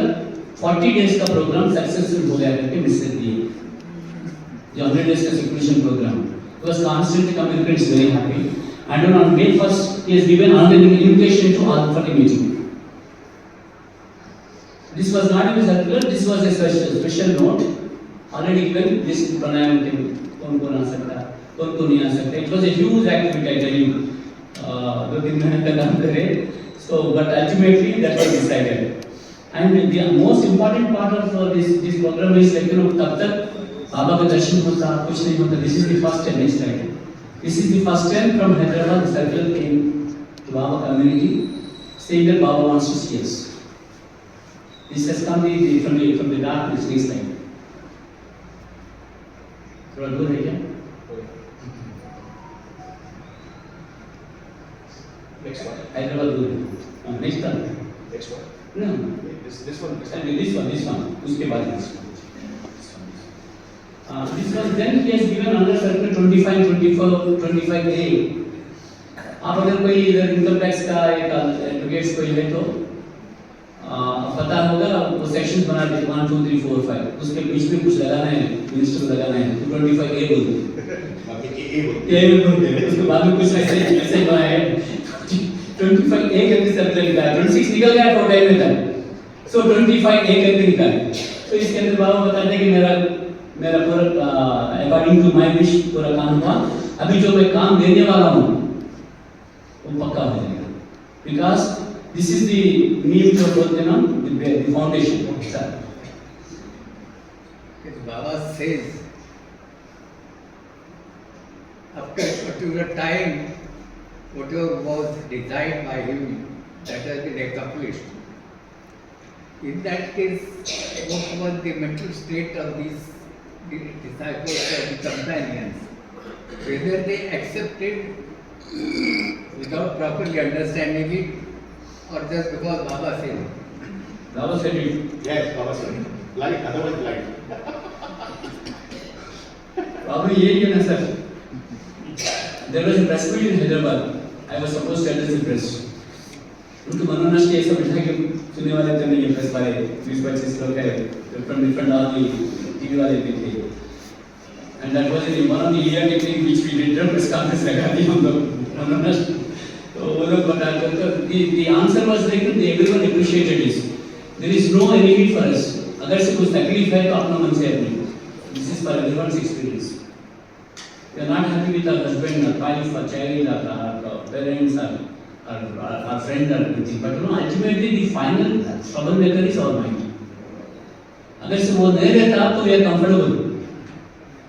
40 days का प्रोग्राम सक्सेसफुल हो गया करके मैसेज दिए. जो 100 days का circulation program was constantly communicates very happy. And on May 1st he has given another invitation to all for the meeting. This was not even circular, this was a special note already given. This pranayam thing कौन कौन आ सकता है कौन नहीं आ सकता. It was a huge activity, I tell you. 2-3 महीने तक काम करे. So but ultimately that was decided. And the most important part of this program is like तब तक बाबा का दर्शन होता कुछ नहीं होता. This is the first time next time. This is the first time from Hyderabad the circle came to Baba community saying that Baba wants to see us. This has come from the darkness this time. थोड़ा दूर है क्या? Next one. Hyderabad दूर है. Next one. Next one. No. This one. This one. उसके बाद this one. This was then he has given another circle 25, 24, 25A. आप अगर कोई इधर इनकम टैक्स का एक एडवोकेट्स कोई है तो पता होगा वो सेक्शंस बना देते 1 2 3 4 5 उसके बीच में कुछ लगाना है मिनिस्टर को लगाना है तो 25A बोल दो. बाकी A बोल दे उसके बाद में कुछ ऐसे बनाया है 25A करके सर्कल निकाला 26 निकल गया टोटल में था. सो 25A करके निकाले. तो इसके अंदर बाबा बताते हैं कि मेरा पूरा अकॉर्डिंग टू माय विश पूरा काम हुआ. अभी जो मैं काम देने वाला हूँ वो पक्का हो जाएगा. बिकॉज दिस इज द नींव जो बोलते हैं ना the foundation sir. Baba says, after a particular time, whatever was desired by him, that has been accomplished. In that case, what was the mental state of these disciples or the companions? Whether they accepted without properly understanding it, or just because Baba said it? Baba said it. Yes, Baba said. Light, otherwise light. Baba ये क्या ना sir. There was a press meet in Hyderabad. I was supposed to address the press. उनको मनोनाश के ऐसा बिठा के सुनने वाले तो नहीं है प्रेस वाले 20-25 लोग हैं from different all the TV वाले भी थे. And that was one of the India technique which we did press conference लगा दी हम लोग मनोनाश. तो वो लोग बता रहे थे the answer was like everyone appreciated this. There is no any need for us. अगर से कुछ तकलीफ है तो अपना मन से अपनी. This is for everyone's experience. We are not happy with our husband, our wife, our child, our parents, our friend, or anything. But ultimately the final troublemaker is our mind. अगर से वो नहीं रहता तो we are comfortable.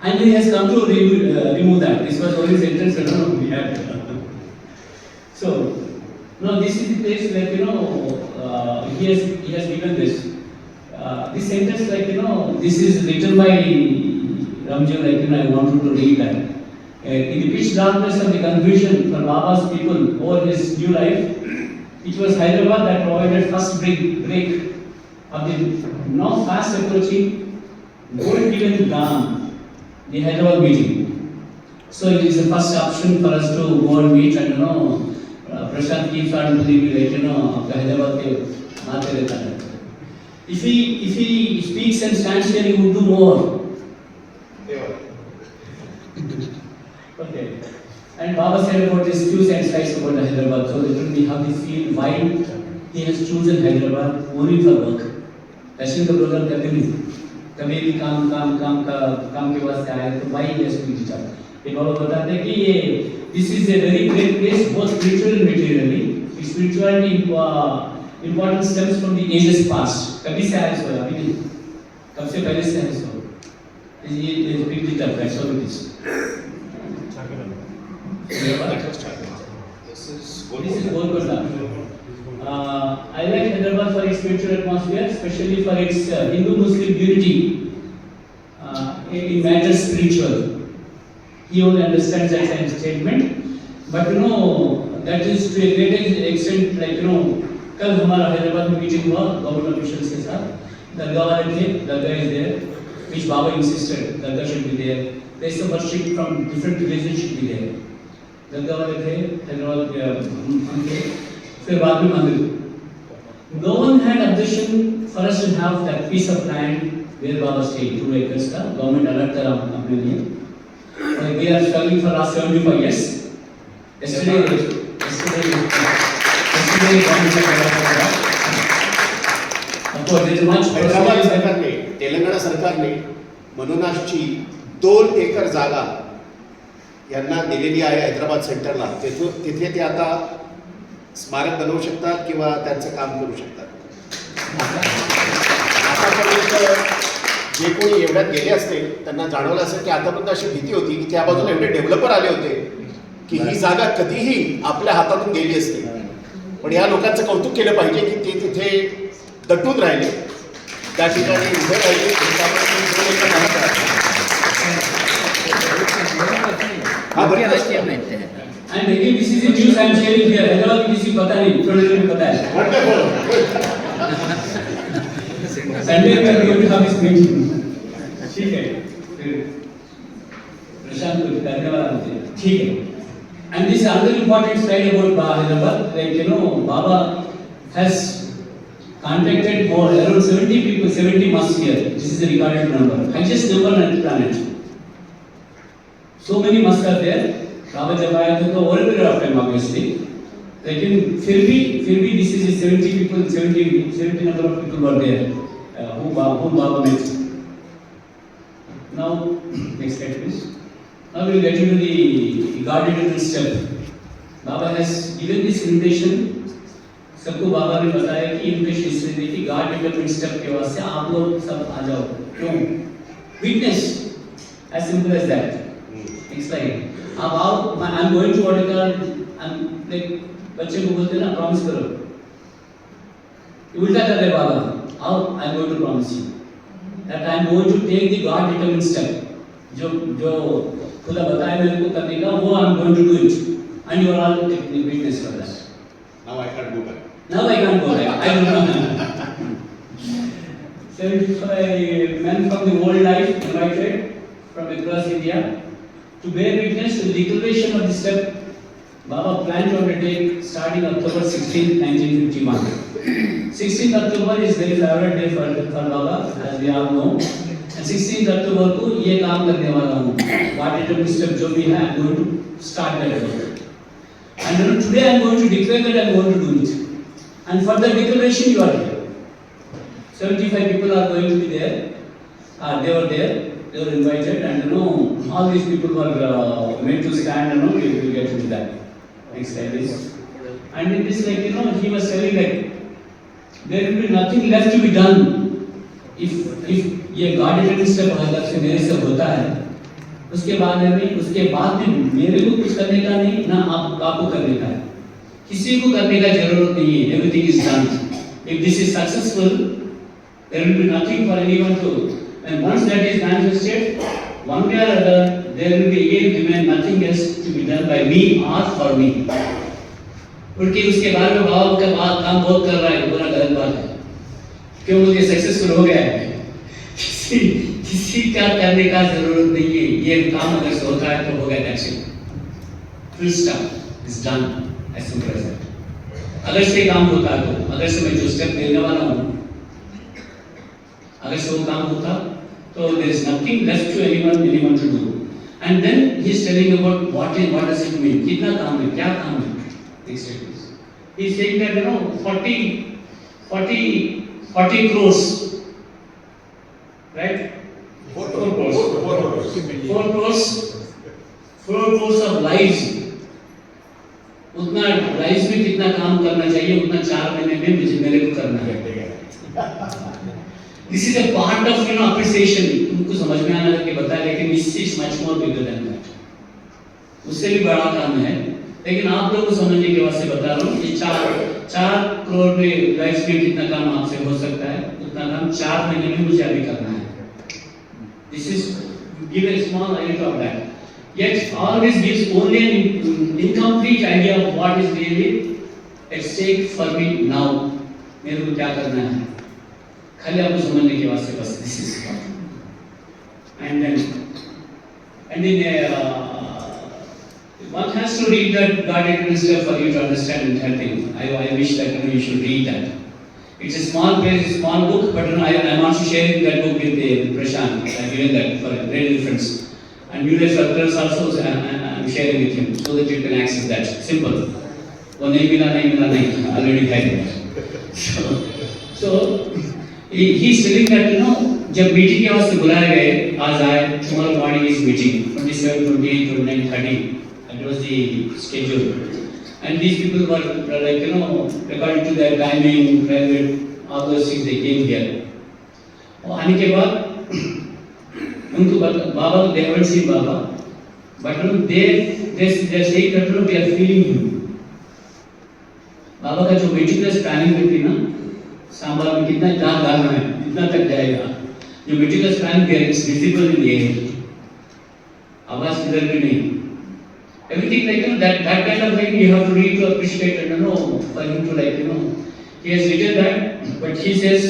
And he has come to remove that. This was only sentence, you know, we had. So, no, this is the place like, you know, he has given this. This sentence, like, you know, this is written by Ramji, like, you know, I wanted to read that. In the pitch darkness of the confusion for Baba's people over his new life, it was Hyderabad that provided first break of the now fast approaching gold-given dawn, the Hyderabad meeting. So it is the first option for us to go and meet, and you know, Prashant keeps on telling me, like, you know, आपका हैदराबाद के आते रहता है. If he speaks and stands here, he would do more. Okay. And Baba said about his views and slides about Hyderabad. So literally how they feel why he has chosen Hyderabad only for work. Dashing का programme करते नहीं. कभी भी काम के वास्ते आए तो why he has to reach out. ये बाबा बताते हैं कि ये this is a very great place both spiritually and materially. Spirituality important stems from the ages past. कभी से आए सो अभी नहीं. कब से पहले से आए सो. ये big detail है so it is. This is Golconda. I like Hyderabad for its spiritual atmosphere, especially for its Hindu-Muslim unity in matters spiritual. He only understands that kind of statement, but you know that is to a great extent, like, you know, कल हमारा हैदराबाद में meeting हुआ government officials के साथ. दरगाह वाले थे, दरगाह is there, which Baba insisted Dargah should be there. There is some worship from different religions should be there. दरगाह वाले थे, हैदराबाद के, फिर बाद में मंदिर. No one had objection for us to have that piece of land where Baba stayed, 2 acres का government अलग तरह अपने लिए. We are struggling for last 75 years. Yesterday, of course, there is much. Hyderabad सरकारने, तेलंगणा सरकारने मनोनाशची 2 एकर जागा यांना दिलेली आहे हैदराबाद सेंटरला. तिथे ते आता स्मारक बनवू शकतात किंवा त्यांचं काम करू शकतात. आतापर्यंत जे कोणी एवढ्यात गेले असतील त्यांना जाणवलं असेल की आतापर्यंत अशी भीती होती की त्या बाजूला एवढे डेव्हलपर आले होते की ही जागा कधीही आपल्या हातातून गेली असते. पण या लोकांचं कौतुक केलं पाहिजे की ते तिथे दटून राहिले, त्या ठिकाणी उभे राहिले. And again, this is the news I am sharing here. Hyderabad की किसी पता नहीं, थोड़े दिन में पता है. Sunday we are going to have this meeting. ठीक है. प्रशांत को करने वाला मुझे. ठीक है. And this another important slide about Hyderabad, like, you know, Baba has contacted more around 70 people, 70 mosques here. This is a recorded number. Highest number on the planet. So many mosques are there. Baba जब आए थे तो over a period of time obviously. लेकिन फिर भी this is 70 people, 70 number of people were there who Baba met. Now next slide please. Now we will get into the guardian step. Baba has given this invitation. सबको बाबा ने बताया कि invitation इसलिए दी कि guard development step के वास्ते आप लोग सब आ जाओ. क्यों? Witness, as simple as that. Next slide. अब आओ, I am going to what you call, like बच्चे को बोलते ना प्रॉमिस करो. उल्टा कर रहे बाबा. आओ, I am going to promise you that I am going to take the God determined step. जो खुदा बताया मेरे को करने का वो I am going to do it, and you are all taking witness for that. Now I can't go back. Now I can't go back. I don't know. 75 men from the world life invited from across India to bear witness to the declaration of the step Baba planned to undertake starting October 16, 1951. 16th October is very favorite day for Baba, as we all know. And 16th October को ये काम करने वाला हूँ. What determined step जो भी है, I am going to start that work. And today I am going to declare that I am going to do it. And for the declaration you are here. 75 people are going to be there. They were there. They were invited, and you know all these people were made to stand. And we will get into that. Next slide, please. And in this, like, you know, he was telling like there will be nothing left to be done if ये guarded step अगर से मेरे से होता है, उसके बाद में मेरे को कुछ करने का नहीं, ना आपको करने का है, किसी को करने का जरूरत नहीं है. Everything is done. If this is successful, there will be nothing for anyone to. And once that is manifested, one way or other, there will be again remain nothing else to be done by me or for me. क्योंकि उसके बारे में बाबा का बात काम बहुत कर रहा है, पूरा गलत बात है. क्यों मुझे सक्सेसफुल हो गया है, किसी का करने का जरूरत नहीं है. ये काम अगर से होता है तो हो गया action. Full stop is done. As simple as that. अगर से काम होता है तो, अगर से मैं जो स्टेप देने वाला हूँ, अगर से वो काम होता तो there is nothing left to anyone to do. And then he is telling about what does it mean, कितना काम है, क्या काम है. Next step is he is saying that 40 crores, right? 4 crores of lives. उतना लाइफ में कितना काम करना चाहिए, उतना 4 महीने में मेरे को करना है. This is a part of appreciation. तुमको समझ में आना करके बताया, लेकिन this is much more bigger than that. उससे भी बड़ा काम है, लेकिन आप लोगों को समझने के वास्ते बता रहा हूँ कि 4 करोड़ में लाइफ में कितना काम आपसे हो सकता है, उतना काम 4 महीने में मुझे अभी करना है. This is give a small idea of that. Yet all this gives only an incomplete idea of what is really at stake for me now. मेरे को क्या करना है, खाली आपको समझने के वास्ते बस. This is and then one has to read that guided stuff for you to understand entire thing. I wish that you should read that. It's a small page, small book, but I want to share that book with Prashant. I'm given that for a great reference. And you guys also I'm sharing with him so that you can access that. Simple. वो नहीं मिला already had it. So he is telling that जब meeting के वास्ते बुलाए गए, आज आए, tomorrow morning is meeting, 27, 28, 29, 30. That was the schedule. And these people were like according to their timing, private, all those things they came here. और आने के बाद उनको बाबा, they haven't seen Baba, but they're saying that they are feeling you. बाबा का जो meticulous planning में थी ना, सांबार में कितना जान डालना है, कितना तक जाएगा, जो meticulous planning there is visible in the air. आवाज किधर भी नहीं. Everything like that kind of thing you have to read to appreciate and for him to he has written that, but he says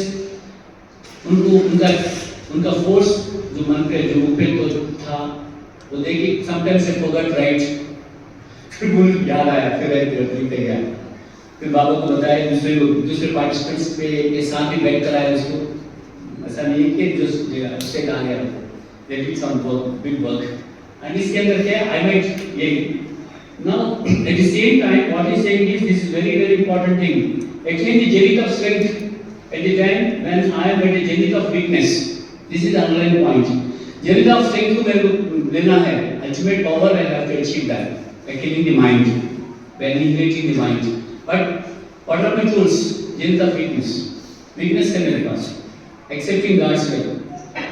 उनका force जो मन पे जो ऊपर तो था, वो देखिए sometimes I forgot right. फिर मुझे याद आया, फिर लिखते गया, फिर बाबा को बताया, दूसरे पार्टिसिपेंट्स के साथ ही बैठ कर आया उसको. ऐसा नहीं कि जो स्टेट आ गया, they did some work, big work. And इसके अंदर क्या I might ये now at the same time what he is saying is this is very very important thing. Actually the zenith of strength at the time when I am at the zenith of weakness. This is the underlying point. zenith of strength को मेरे को लेना है. Ultimate power I have to achieve that by killing the mind, by annihilating the mind. But what are my tools? Zenith of weakness. Weakness है मेरे पास. Accepting God's will.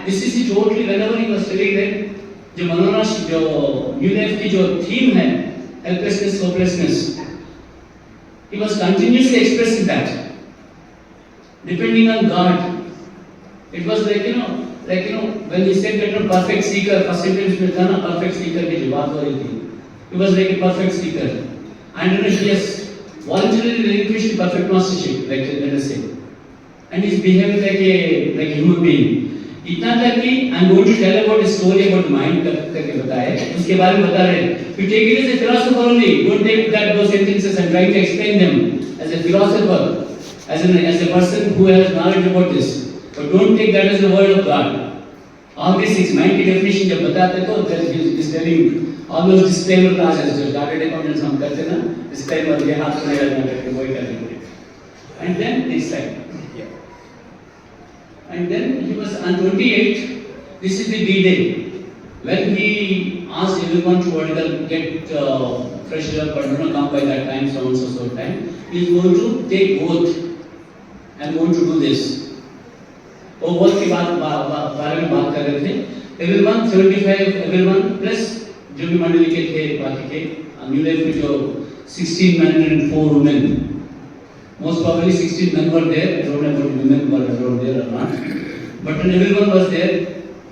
This is totally whenever he was telling that जो मनोनाश जो new life की जो theme है helplessness, hopelessness, he was continuously expressing that depending on God. It was like when he said that perfect seeker, first sentence में था ना perfect seeker की जो बात हो रही थी, he was like a perfect seeker and he has voluntarily relinquished the perfect mastership, like let us say, and he's behaving like a human being. इतना तक कि I'm going to tell about a story about mind करके बताया, उसके बारे में बता रहे हैं. You take it as a philosopher only. Don't take those sentences and try to explain them as a philosopher, as a person who has knowledge about this. But don't take that as the word of God. All these things, mind की definition जब बताते तो is telling all those disclaimer classes जो chartered accountants हम करते ना, disclaimer ये हाथ में लगाना करके वही करते. And then this side. And then he was on 28. This is the D-Day. When he asked everyone to get freshened up and come by that time, so and so time, he is going to take oath. I am going to do this. वो work के बारे में बात कर रहे थे। Everyone 75 everyone plus जो भी मंडली के थे बाकी के न्यू लाइफ में जो 16 men and 4 women, most probably 16 men were there, I don't know about women were there or not, but when everyone was there,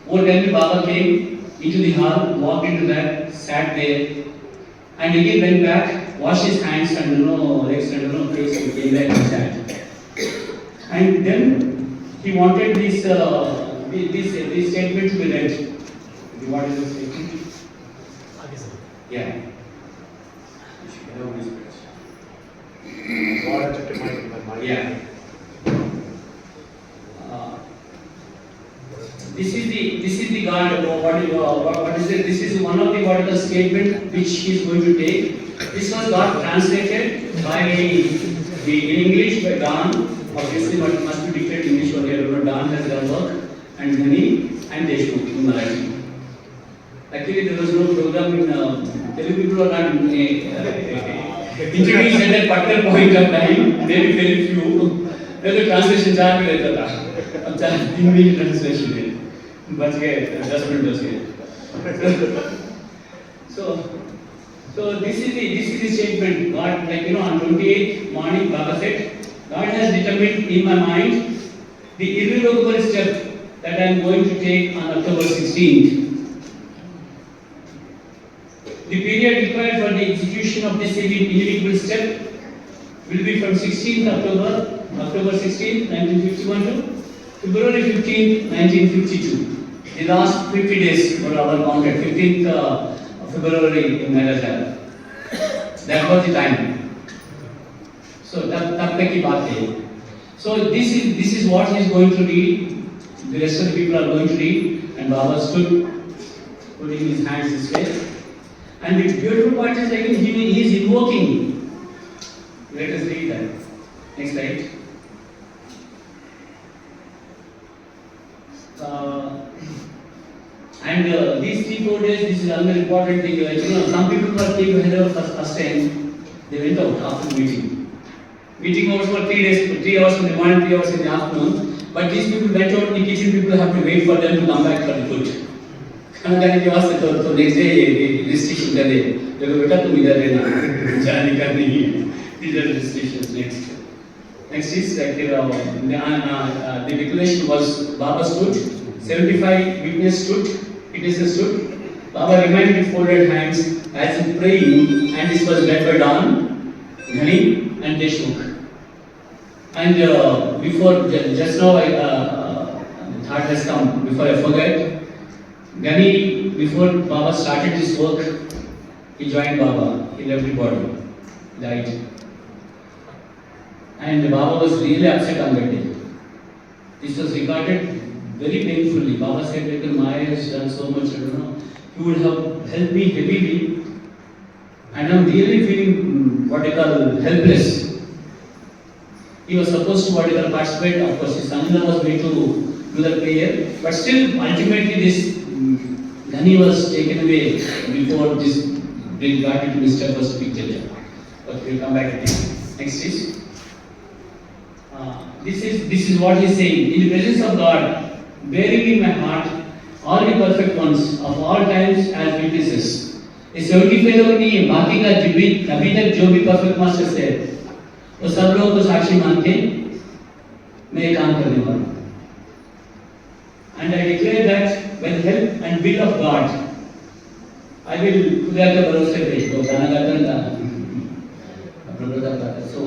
one time Baba came into the hall, walked into that, sat there, and again went back, washed his hands and legs and face, and came back and sat. And then he wanted this statement to be read. What is the statement? Yeah. Yeah. This is the God. What is it? This is one of the what is the statement which he is going to take. This was God translated by in English by Don. Obviously, what must be dictated in English only. Don has done work, and Dhani and Deshmukh in Marathi. Actually, there was no program in Telugu. People are not introduced at that particular point of time. Very very few. Then the translation charge भी रहता था. अब 3 minute translation है. बच गए 10 minute बच गए. So this is the statement. God, like on 28th morning, Baba said, God has determined in my mind the irrevocable step that I am going to take on October 16th. The period required for the execution of this irrevocable step will be from 16th October 16th, 1951 to February 15th, 1952. The last 50 days were our counted, 15th February in Malaysia. That was the time. So तब तक की बात है. So this is what he is going to read. The rest of the people are going to read, and Baba stood, putting his hands this way. And the beautiful part is like he is invoking. Let us read that. Next slide. And these 3-4 days, this is another important thing. Like, some people were came ahead of us first time. They went out after the meeting. Meeting hours for 3 days, 3 hours in the morning, 3 hours in the afternoon. But these people went out in the kitchen. People have to wait for them to come back for the food. खाना खाने के वास्ते तो next day restriction कर दे. देखो बेटा तुम इधर रहना, जाने का नहीं है. These are restrictions. Next is like the declaration was Baba stood, 75 witnesses stood. Baba remained with folded hands as if praying, and this was led by Don, Dhani, and Deshmukh. And before just now, the thought has come. Before I forget, Dhani, before Baba started this work, he joined Baba. He left the body, died. And Baba was really upset on that day. This was recorded very painfully. Baba said, "Because Maya has done so much, I don't know. He would have helped me heavily, and I'm really feeling what I call helpless." He was supposed to what I call participate. Of course, his son-in-law was made to do the prayer, but still, ultimately, this Dhani was taken away before this they got into Mr. First picture. But we'll come back to this. Next is. This is what he is saying. In the presence of God, bearing in my heart all the perfect ones of all times as witnesses. ये 75 लोग नहीं है, बाकी का अभी तक जो भी perfect masters है, वो सब लोगों को साक्षी मान के मैं ये काम करने वाला हूँ. And I declare that by the help and will of God, I will खुदा के भरोसे पे तो गाना गाता था, अपना गाता था. So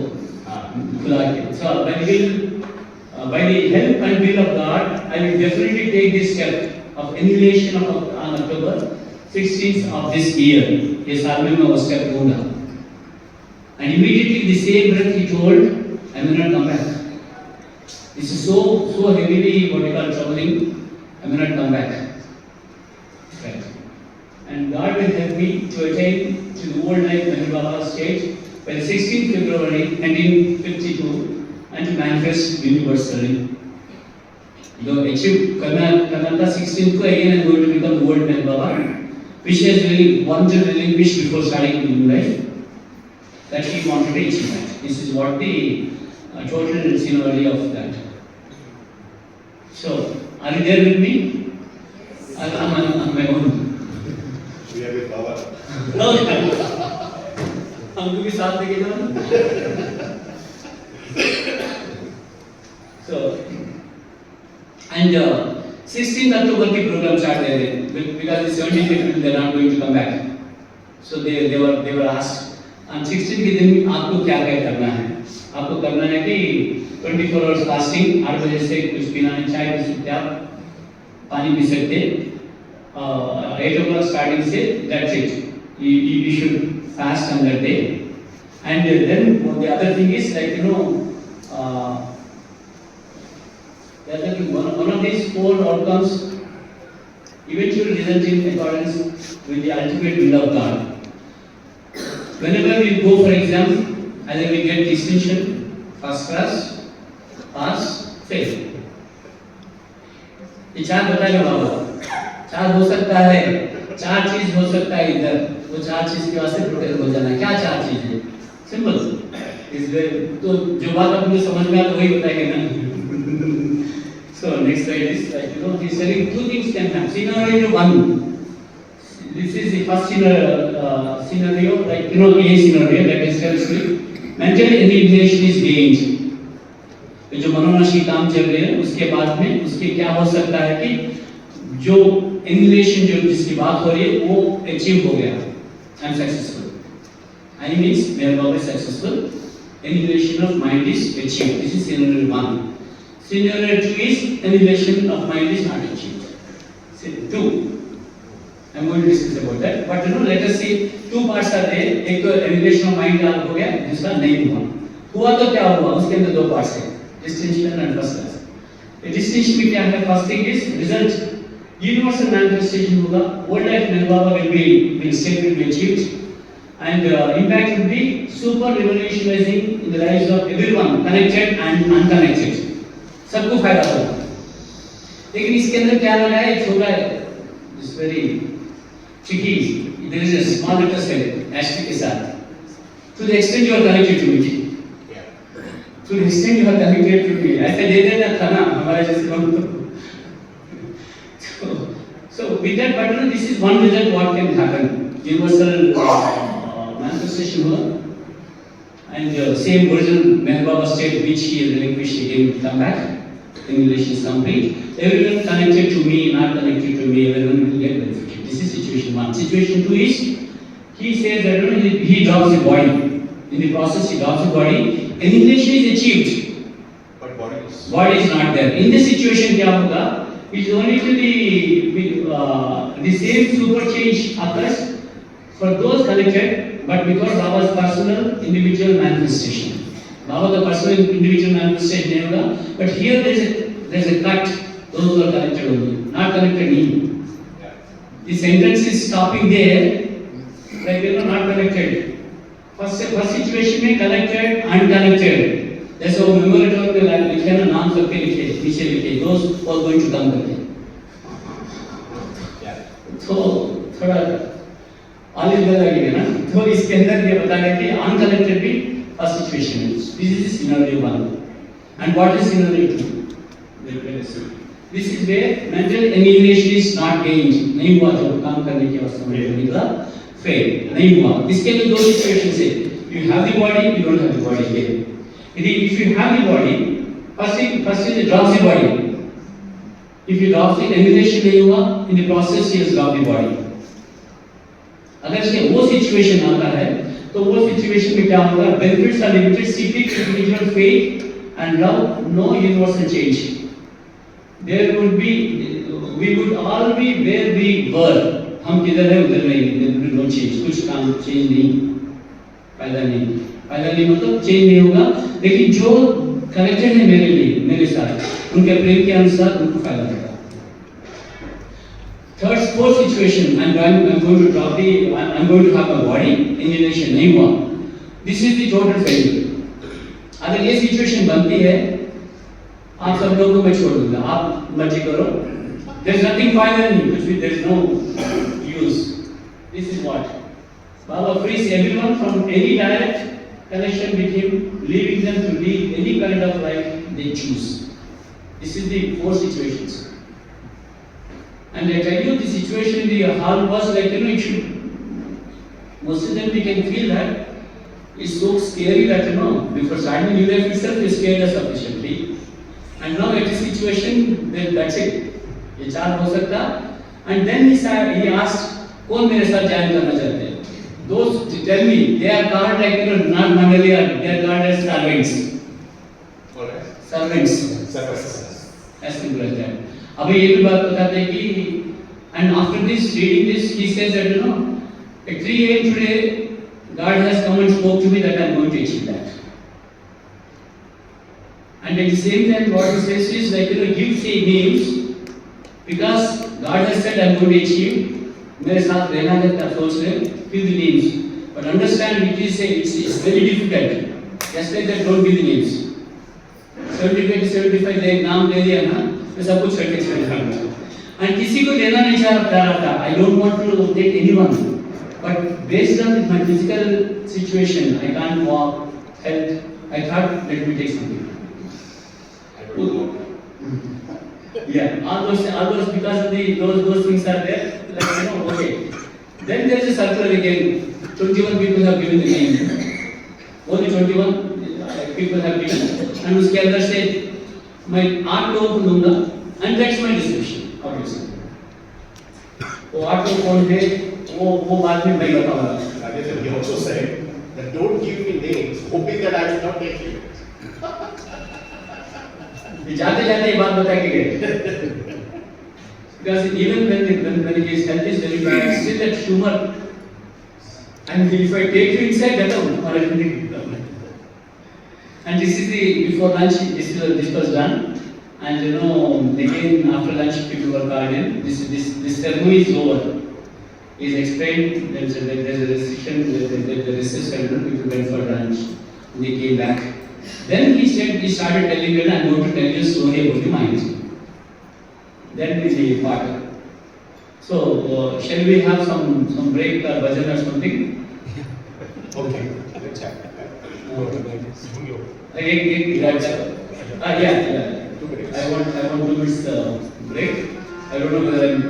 by the help and will of God, I will definitely take this step of annihilation on October 16th of this year. ये साल में मैं वो step लूँगा. And immediately the same breath he told, I will not come back. This is so heavily what you call troubling. I will not come back. Right. And God will help me to attain to the old life Meher Baba state by the 16th February 1952 and to manifest universally. You achieve Karnataka 16th ko again I'm going to become the old Meher Baba, which has really wanted to relinquish before starting the new life. That he wanted to achieve that. This is what the total scenario of that. So, are you there with me? I'm on my own. We have a power. हमको भी साथ लेके जाओ. So, and 16th October की program start दे रहे हैं because the 17th people they are not going to come back. So they were asked on 16th के दिन आपको क्या क्या करना है? आपको करना है कि 24 hours fasting 8 बजे से कुछ पीना नहीं, चाय पी सकते आप, पानी पी सकते, 8 o'clock starting से that's it. You should fast on that day. And then the other thing is like the other thing, one of these 4 outcomes eventually result in accordance with the ultimate will of God. Whenever we go for exam, either we get distinction, first class, pass, fail. ये 4 बताइए बाबा, 4 हो सकता है, 4 चीज हो सकता है इधर, वो 4 चीज के वास्ते प्रोटेक्ट हो जाना है. क्या 4 चीज है? सिंपल. तो जो बात आपको समझ में आता वही बताएंगे ना. So next slide is like he's telling 2 things can happen. Scenario 1. This is the first scenario, like A scenario that is tells me mental annihilation is gained. जो मनोनाशी काम चल रहे हैं उसके बाद में उसके क्या हो सकता है कि जो annihilation जो जिसकी बात हो रही है वो अचीव हो गया. I am successful. I means Meher Baba is successful. Annihilation of mind is achieved. This is scenario 1. Scenario 2 is annihilation of mind is not achieved. Scenario 2. I am going to discuss about that. But let us see 2 parts are there. एक तो annihilation of mind का हो गया, दूसरा नहीं हुआ. हुआ तो क्या हुआ? उसके अंदर 2 parts है. Distinction and first class. The distinction में क्या है? First thing is result. Universal manifestation होगा. World life Meher Baba will be achieved. And impact will be super revolutionizing in the lives of everyone, connected and unconnected. सबको फायदा होगा. लेकिन इसके अंदर क्या लगा है? छोटा है. It's very tricky. There is a small little cell, asterisk के साथ. To the extent you are connected to it. To the extent you are connected to it. ऐसे दे देना था ना हमारे जैसे लोग तो. So with that, but this is one result what can happen. Universal manifestation हुआ. And same original Meher Baba state which he relinquished again will come back. Annihilation is complete. Everyone connected to me, not connected to me, everyone will get benefited. This is situation 1. Situation 2 is, he says that he drops the body. In the process, he drops the body. Annihilation is achieved. But Body is not there. In this situation, क्या होगा? It is only to the same super change occurs for those connected, but because Baba's personal individual manifestation. Baba the personal individual manifestation नहीं होगा, but here there is a cut. Those who are connected only, not connected नहीं. The sentence is stopping there, like not connected. First situation में connected, unconnected. जैसे वो मेमोरेटर पे लिखे ना नाम सबके लिखे, नीचे लिखे, those all going to come करके. तो थोड़ा ऑलिव लगेगा ना, तो इसके अंदर ये बताया कि unconnected भी first situation is. This is scenario 1. And what is scenario 2? This is where mental annihilation is not gained. नहीं हुआ जब काम करने की अवस्था में निकला, fail. नहीं हुआ. इसके लिए 2 situations है. You have the body, you don't have the body here. If you have the body, first is drops the body. If you drop the annihilation नहीं हुआ, in the process he has dropped the body. अगर इसके वो situation आता है, तो वो situation में क्या होगा? Benefits are limited, seeking individual faith and love, no universal change. There would be, we would all be where we were. हम किधर है उधर नहीं. There would be no change. कुछ काम change नहीं, फायदा नहीं मतलब change नहीं होगा. लेकिन जो connected है मेरे लिए, मेरे साथ, उनके प्रेम के अनुसार उनको फायदा होगा. Fourth situation, I'm going to drop I'm going to have a body, annihilation नहीं हुआ. This is the total failure. अगर ये situation बनती है, आप सब लोगों को मैं छोड़ दूँगा. आप मर्जी करो. There is nothing final in you. There is no use. This is what Baba frees everyone from any direct connection with him, leaving them to lead any kind of life they choose. This is the 4 situations. And I tell you, the situation in the hall was like, it should, most of them we can feel that it's so scary that, before starting new life itself, it scared us sufficiently. And now at this situation, then that's it. ये 4 हो सकता. And then he asked, कौन मेरे साथ join करना चाहते हैं? Those tell me, they are called like, not Mandaliya, they are called as servants. Servants. As simple as that. अभी ये भी बात बताते हैं कि, and after this, reading this, he says that, at 3 a.m. today, God has come and spoke to me that I am going to achieve that. And at the same time, what he says is like, give say names, because God has said I am going to achieve. मेरे साथ रहना करता सोच रहे, give the names. But understand, it is it's very difficult. Just like that, don't give the names. 75 to 75 ले नाम ले दिया ना, तो सब कुछ करके चले जाएंगे. And किसी को लेना नहीं चाह रहा था. I don't want to take anyone. But based on my physical situation, I can't walk, health, I thought, let me take something. Yeah, all those because of those things are there, like, okay. Then there is a circular again. 21 people have given the name. Only 21 people have given. And उसके अंदर से मैं 8 लोगों को लूँगा, and that's my description, obviously. वो 8 लोग कौन थे? वो बाद में मैं बताऊँगा. Rajesh, he also said that don't give me names, hoping that I will not take you. जाते जाते ये बात बता के गए. Because even when his health is very bad, still that humor. And if I take you inside, that will. And this is the before lunch. This was done. And again after lunch, people were called in. This ceremony is over. He's explained there's a restriction. The recess ceremony. People went for lunch. And they came back. Then he started telling me, I'm going to tell you a story about the mind. Then we see part. So, shall we have some break or bhajan or something? Okay, let's have Yeah. 2 minutes. I want 2 minutes break. I don't know whether I'm.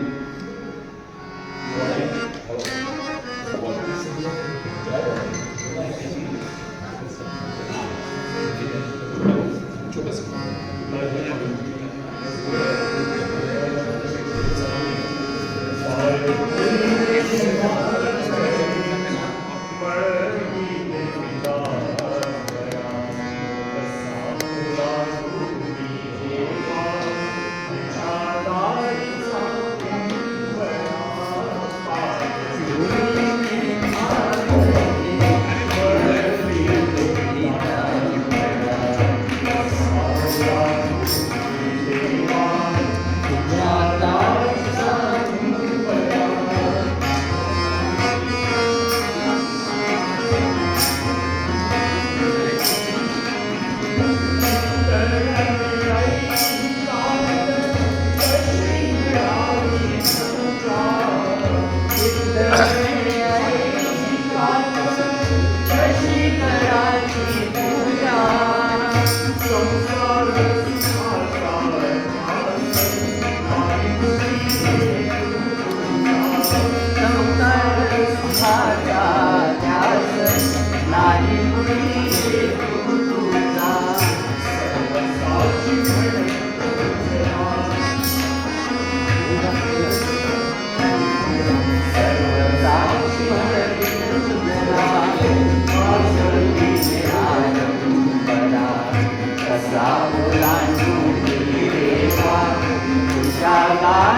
Jai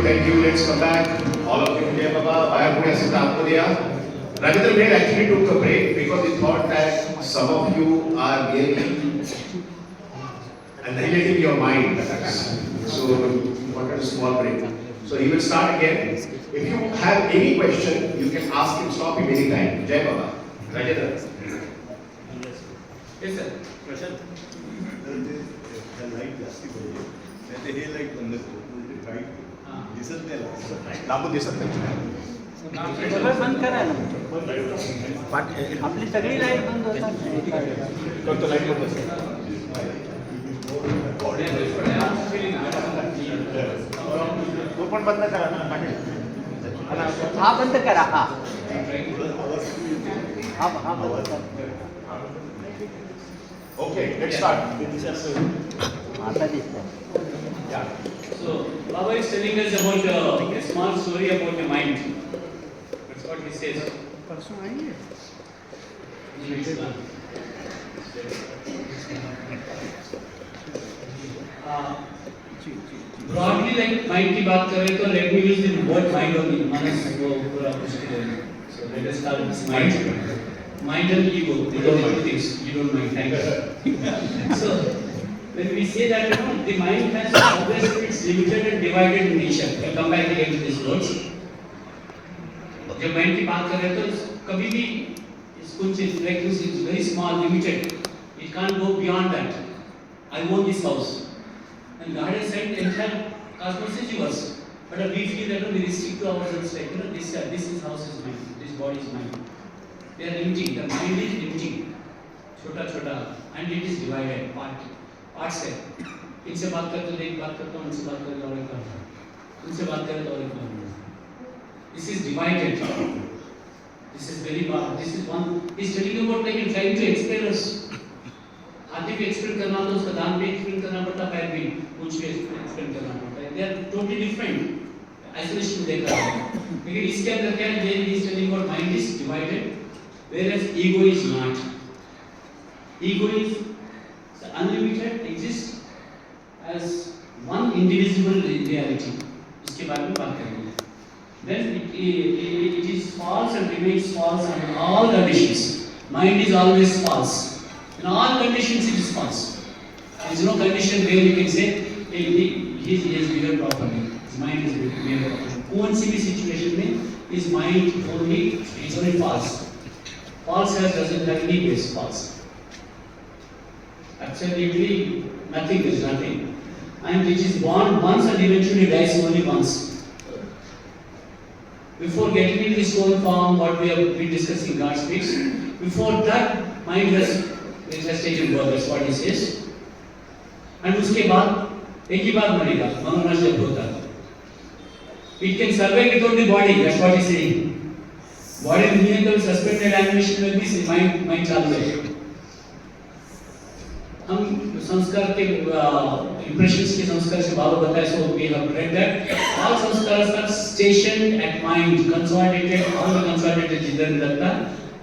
Thank you. Let's come back. All of you, Jai Baba, Bhaya Pune Asita Apodiya. Rajendra Bhai actually took a break because he thought that some of you are really annihilating your mind. So he wanted a small break. So he will start again. If you have any question, you can ask him, stop him anytime. Jai Baba. Rajendra. Yes, sir. लांबून दिसत नाही. बंद करा ना आपली सगळी light बंद होतात करतो लाईट बंद असेल. तो पण बंद करा ना. हा बंद करा हा बंद करा. Okay, let's start. आता दिसतं. So, Baba is telling us about a small story about the mind. That's what he says. Broadly, like mind की बात करें तो let me use the word mind only. मानस वो पूरा मुश्किल है. So let us start with mind. Mind and ego. These are the things you don't mind. Thank you. So. When we say that, the mind has always its limited and divided in nature. We'll come back again to these words. जब mind की बात करें तो कभी भी इसको like this is very small, limited. It can't go beyond that. I want this house, and God has said the entire cosmos is yours. But we feel that we restrict to ourselves like this is house is mine, this body is mine. They are limiting. The mind is limiting. छोटा छोटा, and it is divided part. आठ से इनसे बात करते तो एक बात करता हूँ, इनसे बात करते और एक करता हूँ, इनसे बात करें तो और एक करता हूँ. This is divided. This is very bad. This is one. He's telling you about like he's trying to explain us. हाथी भी एक्सप्लेन करना तो उसका दांत भी एक्सप्लेन करना पड़ता, पैर भी पूंछ भी एक्सप्लेन करना पड़ता है. They are totally different. Isolation देख रहा है. लेकिन इसके अंदर क्या है? He's telling about mind is divided, whereas ego is not. Ego is unlimited, exists as one indivisible reality. इसके बारे में बात करेंगे. Then it is false and remains false under all conditions. Mind is always false. In all conditions it is false. There is no condition where you can say he has behaved properly. His mind is behaved properly. कौन सी भी situation में his mind only is only false. False doesn't have any base. False. Absolutely nothing is nothing, and it is born once and eventually dies only once. Before getting into this whole form, what we have been discussing, God speaks. Before that, mind has taken birth. That's what He says. And उसके बाद एक ही बार मरेगा, मनोनाश जब होता है. It can survive without the body. That's what He's saying. Body नहीं है तो सस्पेंडेड एनिमेशन में भी माइंड चालू है। हम संस्कार के impressions के संस्कार से बाबा बताए, so we have read that all sanskaras are stationed at mind, consolidated, all the consolidated जिधर भी लगता,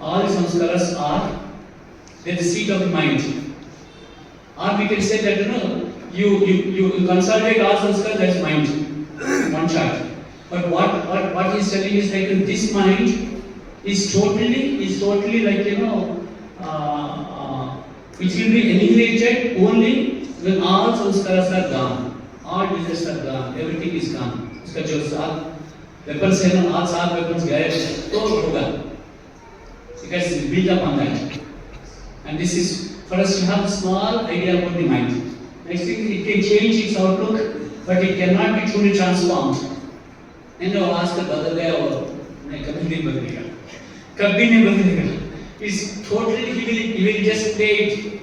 all the sanskaras are at the seat of the mind. Or we can say that you consolidate all sanskaras, that's mind, one shot. But what he's telling is like this mind is totally like which will be annihilated only when all sanskaras are gone, all desires are gone, everything is gone. उसका जो सात weapons है ना, all सात weapons गए तो होगा. It has built up on that. And this is for us to have a small idea about the mind. Next thing, it can change its outlook, but it cannot be truly transformed. And वो आज का बदल गया और नहीं कभी नहीं बदलेगा, कभी नहीं बदलेगा. It's totally he will just play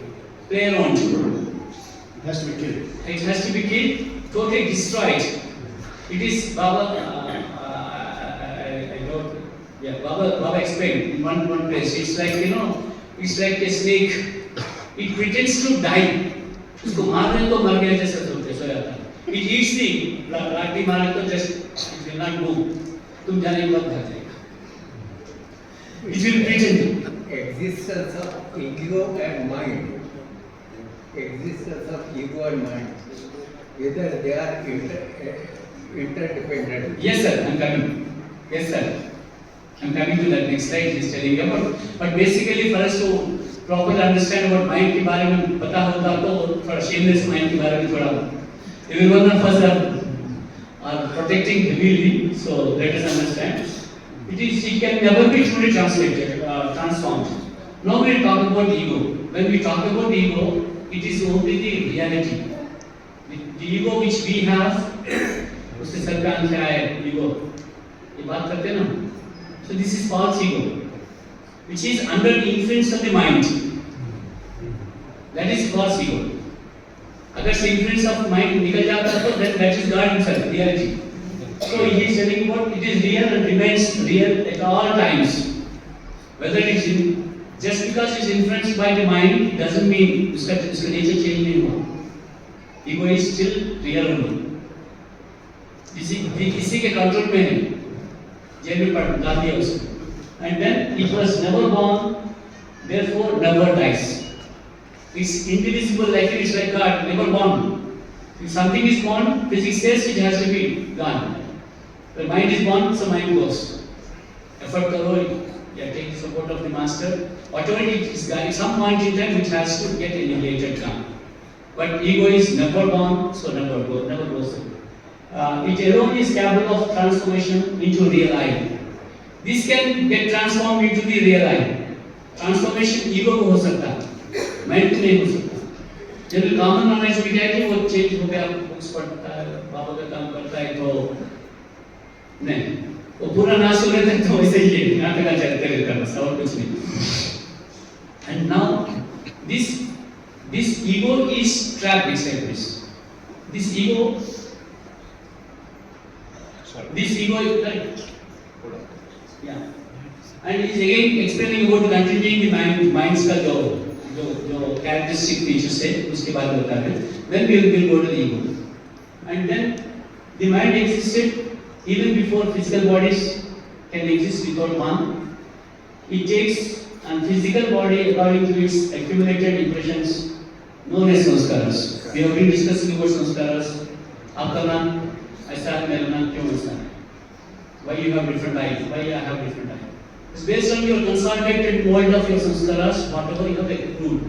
around. It has to be killed. It has to be killed, totally destroyed. It is Baba. I don't. Yeah, Baba explained in one place. It's like it's like a snake. It pretends to die. उसको मारने तो मर गया जैसा सो जाता. It eats the लाठी मारे तो just it will not move. तुम जाने के बाद भाग जाएगा. It will pretend. Existence of ego and mind. Existence of ego and mind. Whether they are interdependent. Yes, sir. I'm coming. Yes, sir. I'm coming to that next slide. He's telling you about. But basically, for us to properly understand about mind के बारे में पता होगा तो थोड़ा shameless mind के बारे में थोड़ा. Everyone of us are protecting heavily, so let us understand. It can never be truly transformed. Now we talk about ego. When we talk about ego, it is only the reality. The ego which we have, उससे sir पे आंखें आए ego. ये बात करते हैं ना. So this is false ego, which is under the influence of the mind. That is false ego. अगर से influence of mind निकल जाता तो that is God himself, reality. So he is telling about it is real and remains real at all times. Whether it is just because it is influenced by the mind doesn't mean उसका nature change नहीं हुआ. Ego is still real only. इसी के control में है. Jail में पड़ डाल दिया उसको. And then it was never born, therefore never dies. It's indivisible, like it is like God, never born. If something is born, physics says it has to be gone. The mind is born, so mind goes. Effort karo, yeah, take the support of the master. Whatever it is, at some point in time, it has to get annihilated, gone. But ego is never born, so never goes. It alone is capable of transformation into real I. This can get transformed into the real I. Transformation ego को हो सकता है, mind को नहीं हो सकता. General common knowledge में क्या है कि वो चेंज हो गया, बुक्स पढ़ता है, बाबा का काम करता है तो नहीं, वो पूरा नाश हो रहा था तो वैसे ही है, यहाँ तक चलते रहता बस और कुछ नहीं. And now this ego is trapped inside this. This ego is right. Yeah. And he is again explaining about continuing the minds का जो characteristic features है उसके बारे में बता रहे हैं. Then we will go to the ego. And then the mind existed even before physical bodies can exist without one. It takes a physical body according to its accumulated impressions known as sanskaras. We have been discussing about sanskaras. आपका नाम ऐसा है, मेरा नाम क्यों ऐसा है? Why you have different eyes? Why I have different eyes? It's based on your consolidated mold of your sanskaras, whatever you have accrued.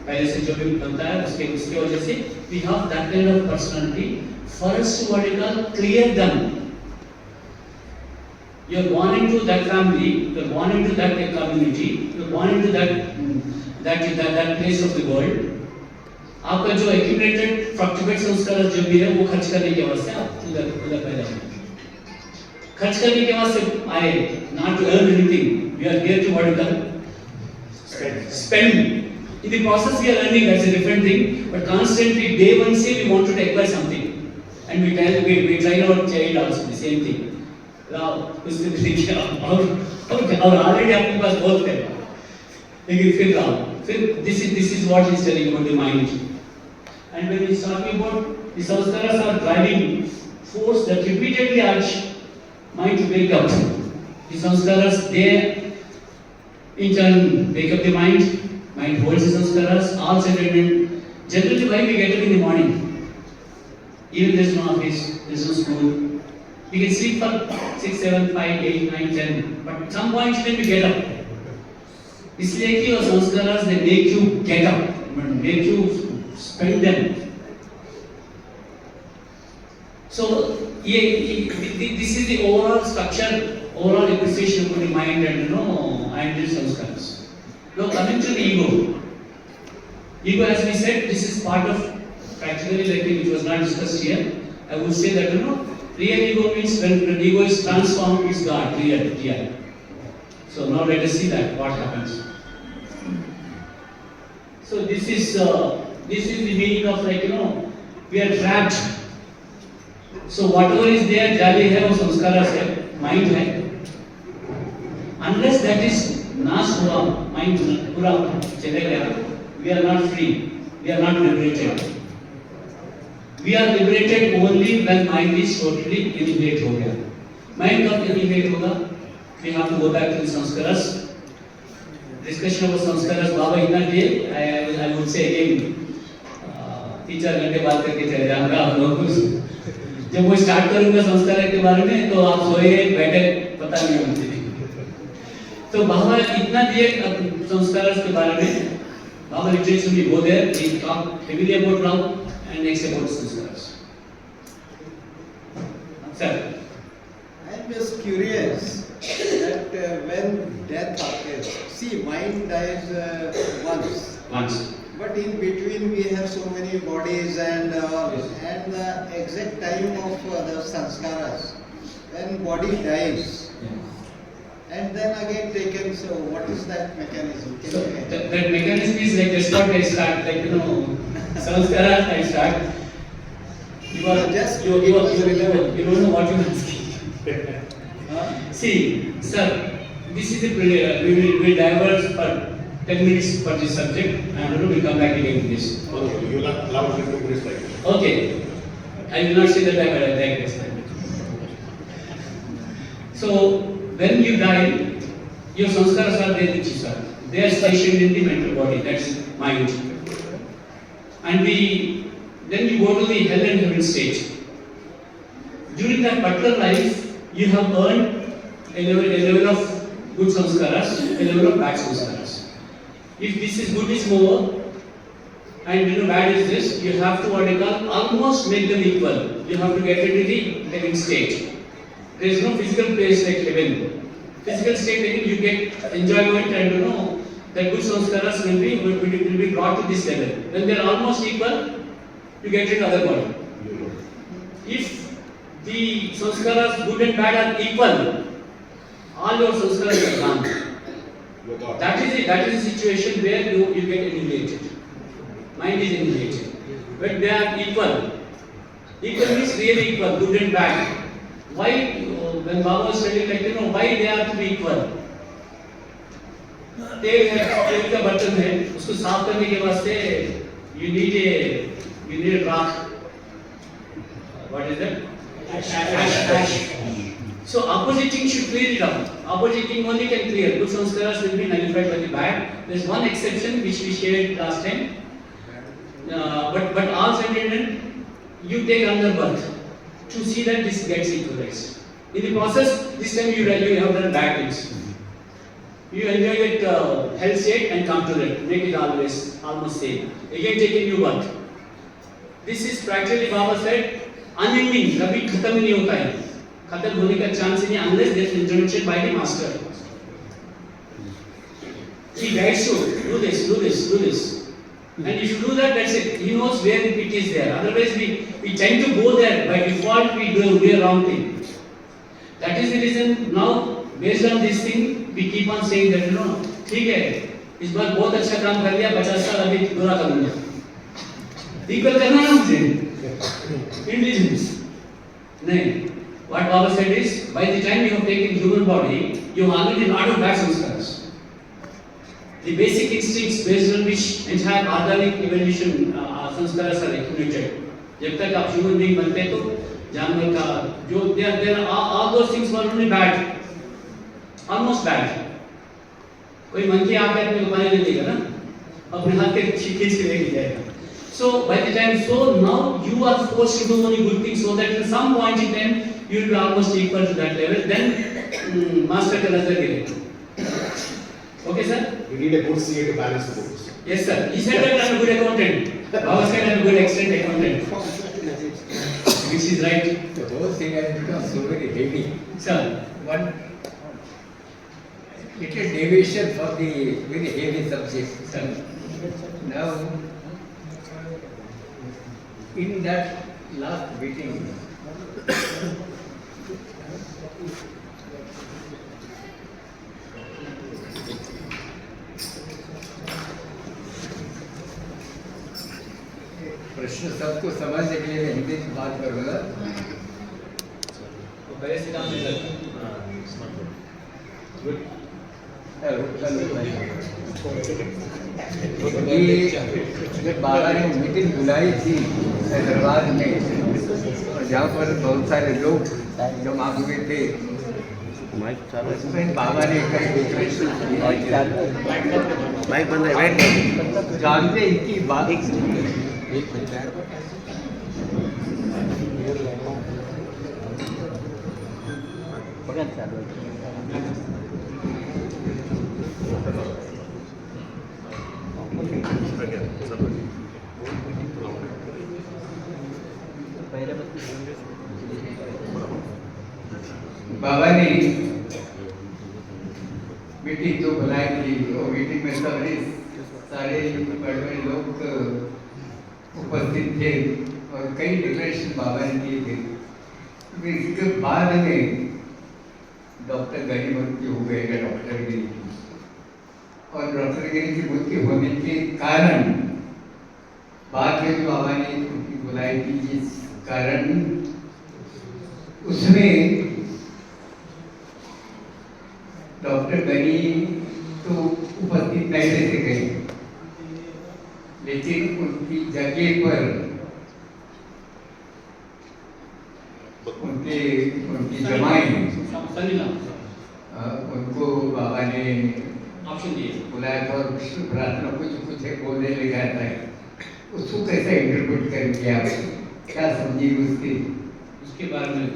पहले से जो भी बनता है उसके वजह से we have that kind of personality. For us to what you call clear them. You are born into that family, you are born into that community, you are born into that place of the world. आपका जो accumulated fructified संस्कार जो भी है वो खर्च करने के वास्ते आप उधर पैदा हुए. खर्च करने के वास्ते आए, not to earn anything. We are here to what you call spend. In the process we are earning, that's a different thing. But constantly, day one say we wanted to acquire something, and we train our child also the same thing. Rao उसने देखिए और already आपके पास बहुत है, लेकिन फिर राव फिर this is what is telling about the mind. And when he's talking about the samskaras are driving force that repeatedly urge mind to wake up. The samskaras, they in turn wake up the mind. Mind holds the samskaras. All said and done. Generally, why we get up in the morning? Even there's no office, there's no school. We can sleep for 6, 7, 5, 8, 9, 10. But at some point then we get up. इसलिए कि वो samskaras they make you get up, make you spend them. So, this is the overall structure, overall appreciation of the mind and and the samskaras. Now coming to the ego. Ego, as we said, this is part of practically like it was not discussed here. I would say that real ego means when ego is transformed, it's God, real. So now let us see that what happens. So this is the meaning of we are trapped. So whatever is there, jali hai, wo samskaras hai, mind hai. Unless that is nash hua, mind pura chale gaya, we are not free. We are not liberated. We are liberated only when mind is totally eliminated ho gaya. Mind कब eliminate होगा? We have to go back to the samskaras. Discussion about samskaras, Baba इतना दिए, I would say again, 3-4 घंटे बात करके चले जाऊंगा आप लोगों को. जब वो स्टार्ट करूंगा संस्कार के बारे में तो आप सोए बैठे पता नहीं होती. तो बाबा इतना दिए संस्कार के बारे में. बाबा लिटरेचर में go there, he talk heavily about love and next about sanskars. Sir, I am just curious that when death occurs, see, mind dies once. But in between we have so many bodies and the exact time of the sanskaras, when body dies, and then again taken. So what is that mechanism? So that mechanism is like that's what I start, sanskaras I start. You don't know what you are asking. See, sir, this is a we will diverge for 10 minutes for this subject, and we will come back again to this. Okay, you are not allowed to do this like that. Okay, I will not say that I will digress. So, when you die, your sanskaras are there with you, sir. They are stationed in the mental body, that's mind. And then you go to the hell and heaven state. During that particular life, you have earned a level of good sanskaras, a level of bad sanskaras. If this is good is more and bad is this, you have to what you call almost make them equal. You have to get into the heaven state. There is no physical place like heaven. Physical state again you get enjoyment and that good sanskaras will be brought to this level. When they are almost equal, you get into other body. If the sanskaras good and bad are equal, all your sanskaras are gone. That is a situation where you get annihilated. Mind is annihilated. But they are equal. Equal means really equal, good and bad. Why, when Baba was telling why they are to be equal? तेल का बर्तन है, उसको साफ करने के वास्ते you need a rock. What is that? Ash. So opposite thing should clear it up. Opposite thing only can clear. Good sanskaras will be nullified by the bad. There is one exception which we shared last time. But all said and done, you take another birth to see that this gets equalized. In the process, this time you have done bad things. You enjoy that health state and come to that. Make it almost same. Again take a new birth. This is practically Baba said, unending. कभी खत्म नहीं होता है. खत्म होने का chance नहीं unless there is intervention by the master. He guides you. Do this. And if you do that, that's it. He knows where it is there. Otherwise, we tend to go there. By default, we do a wrong thing. That is the reason now, based on this thing, we keep on saying that, ठीक है, इस बार बहुत अच्छा काम कर लिया, 50 साल अभी बुरा करूँगा. इक्वल करना है मुझे. इंटेलिजेंस नहीं. what Baba said is, by the time you have taken human body, you have already lot of bad sanskaras. The basic instincts based on which entire organic evolution sanskaras are accumulated. जब तक आप human being बनते हैं तो जानवर का जो there are all those things were only bad, almost bad. कोई मंकी आके अपने को पानी दे देगा ना, अपने हाथ के खींच के लेके जाएगा. So by the time, so now you are forced to do only good things, so that at some point in time you will be almost equal to that level. Then master का नजर गिरेगा. Okay sir? You need a good CA to balance the books. Yes sir. He said that I am a good accountant. Baba said I am a good excellent accountant. Which is right. The whole thing has become so very heavy. Sir. One little deviation for the very heavy subject. Sir. Now, in that last meeting, प्रश्न सबको समझने के लिए मैं हिंदी में बात करूँगा. तो पहले से काम नहीं करता. ये जब बाबा ने मीटिंग बुलाई थी हैदराबाद में, जहाँ पर बहुत सारे लोग जमा हुए थे, माइक चालू है. उसमें बाबा ने कई डिक्लेरेशन किए. माइक बंद है. वेट. जानते इनकी बात बघा चालू आहे. बाबा ने मीटिंग जो बुलाई थी, वो मीटिंग में सारे बड़े लोग उपस्थित थे और कई डिक्लेरेशन बाबा ने किए थे. इसके बाद में डॉक्टर गनी मृत्यु हो गए, डॉक्टर गिरी की, और डॉक्टर गिरी की मृत्यु होने के कारण बाद में जो बाबा ने उनकी बुलाई थी, जिस कारण उसमें डॉक्टर गनी तो उपस्थित नहीं रह गए, लेकिन उनकी जगह पर उनकी जमाई उनको बाबा ने ऑप्शन दिए, बुलाया था और विष्णु प्रार्थना कुछ बोलने लगा था. उसको कैसे इंटरप्रेट करेंगे आप, क्या समझिए उसके बारे में?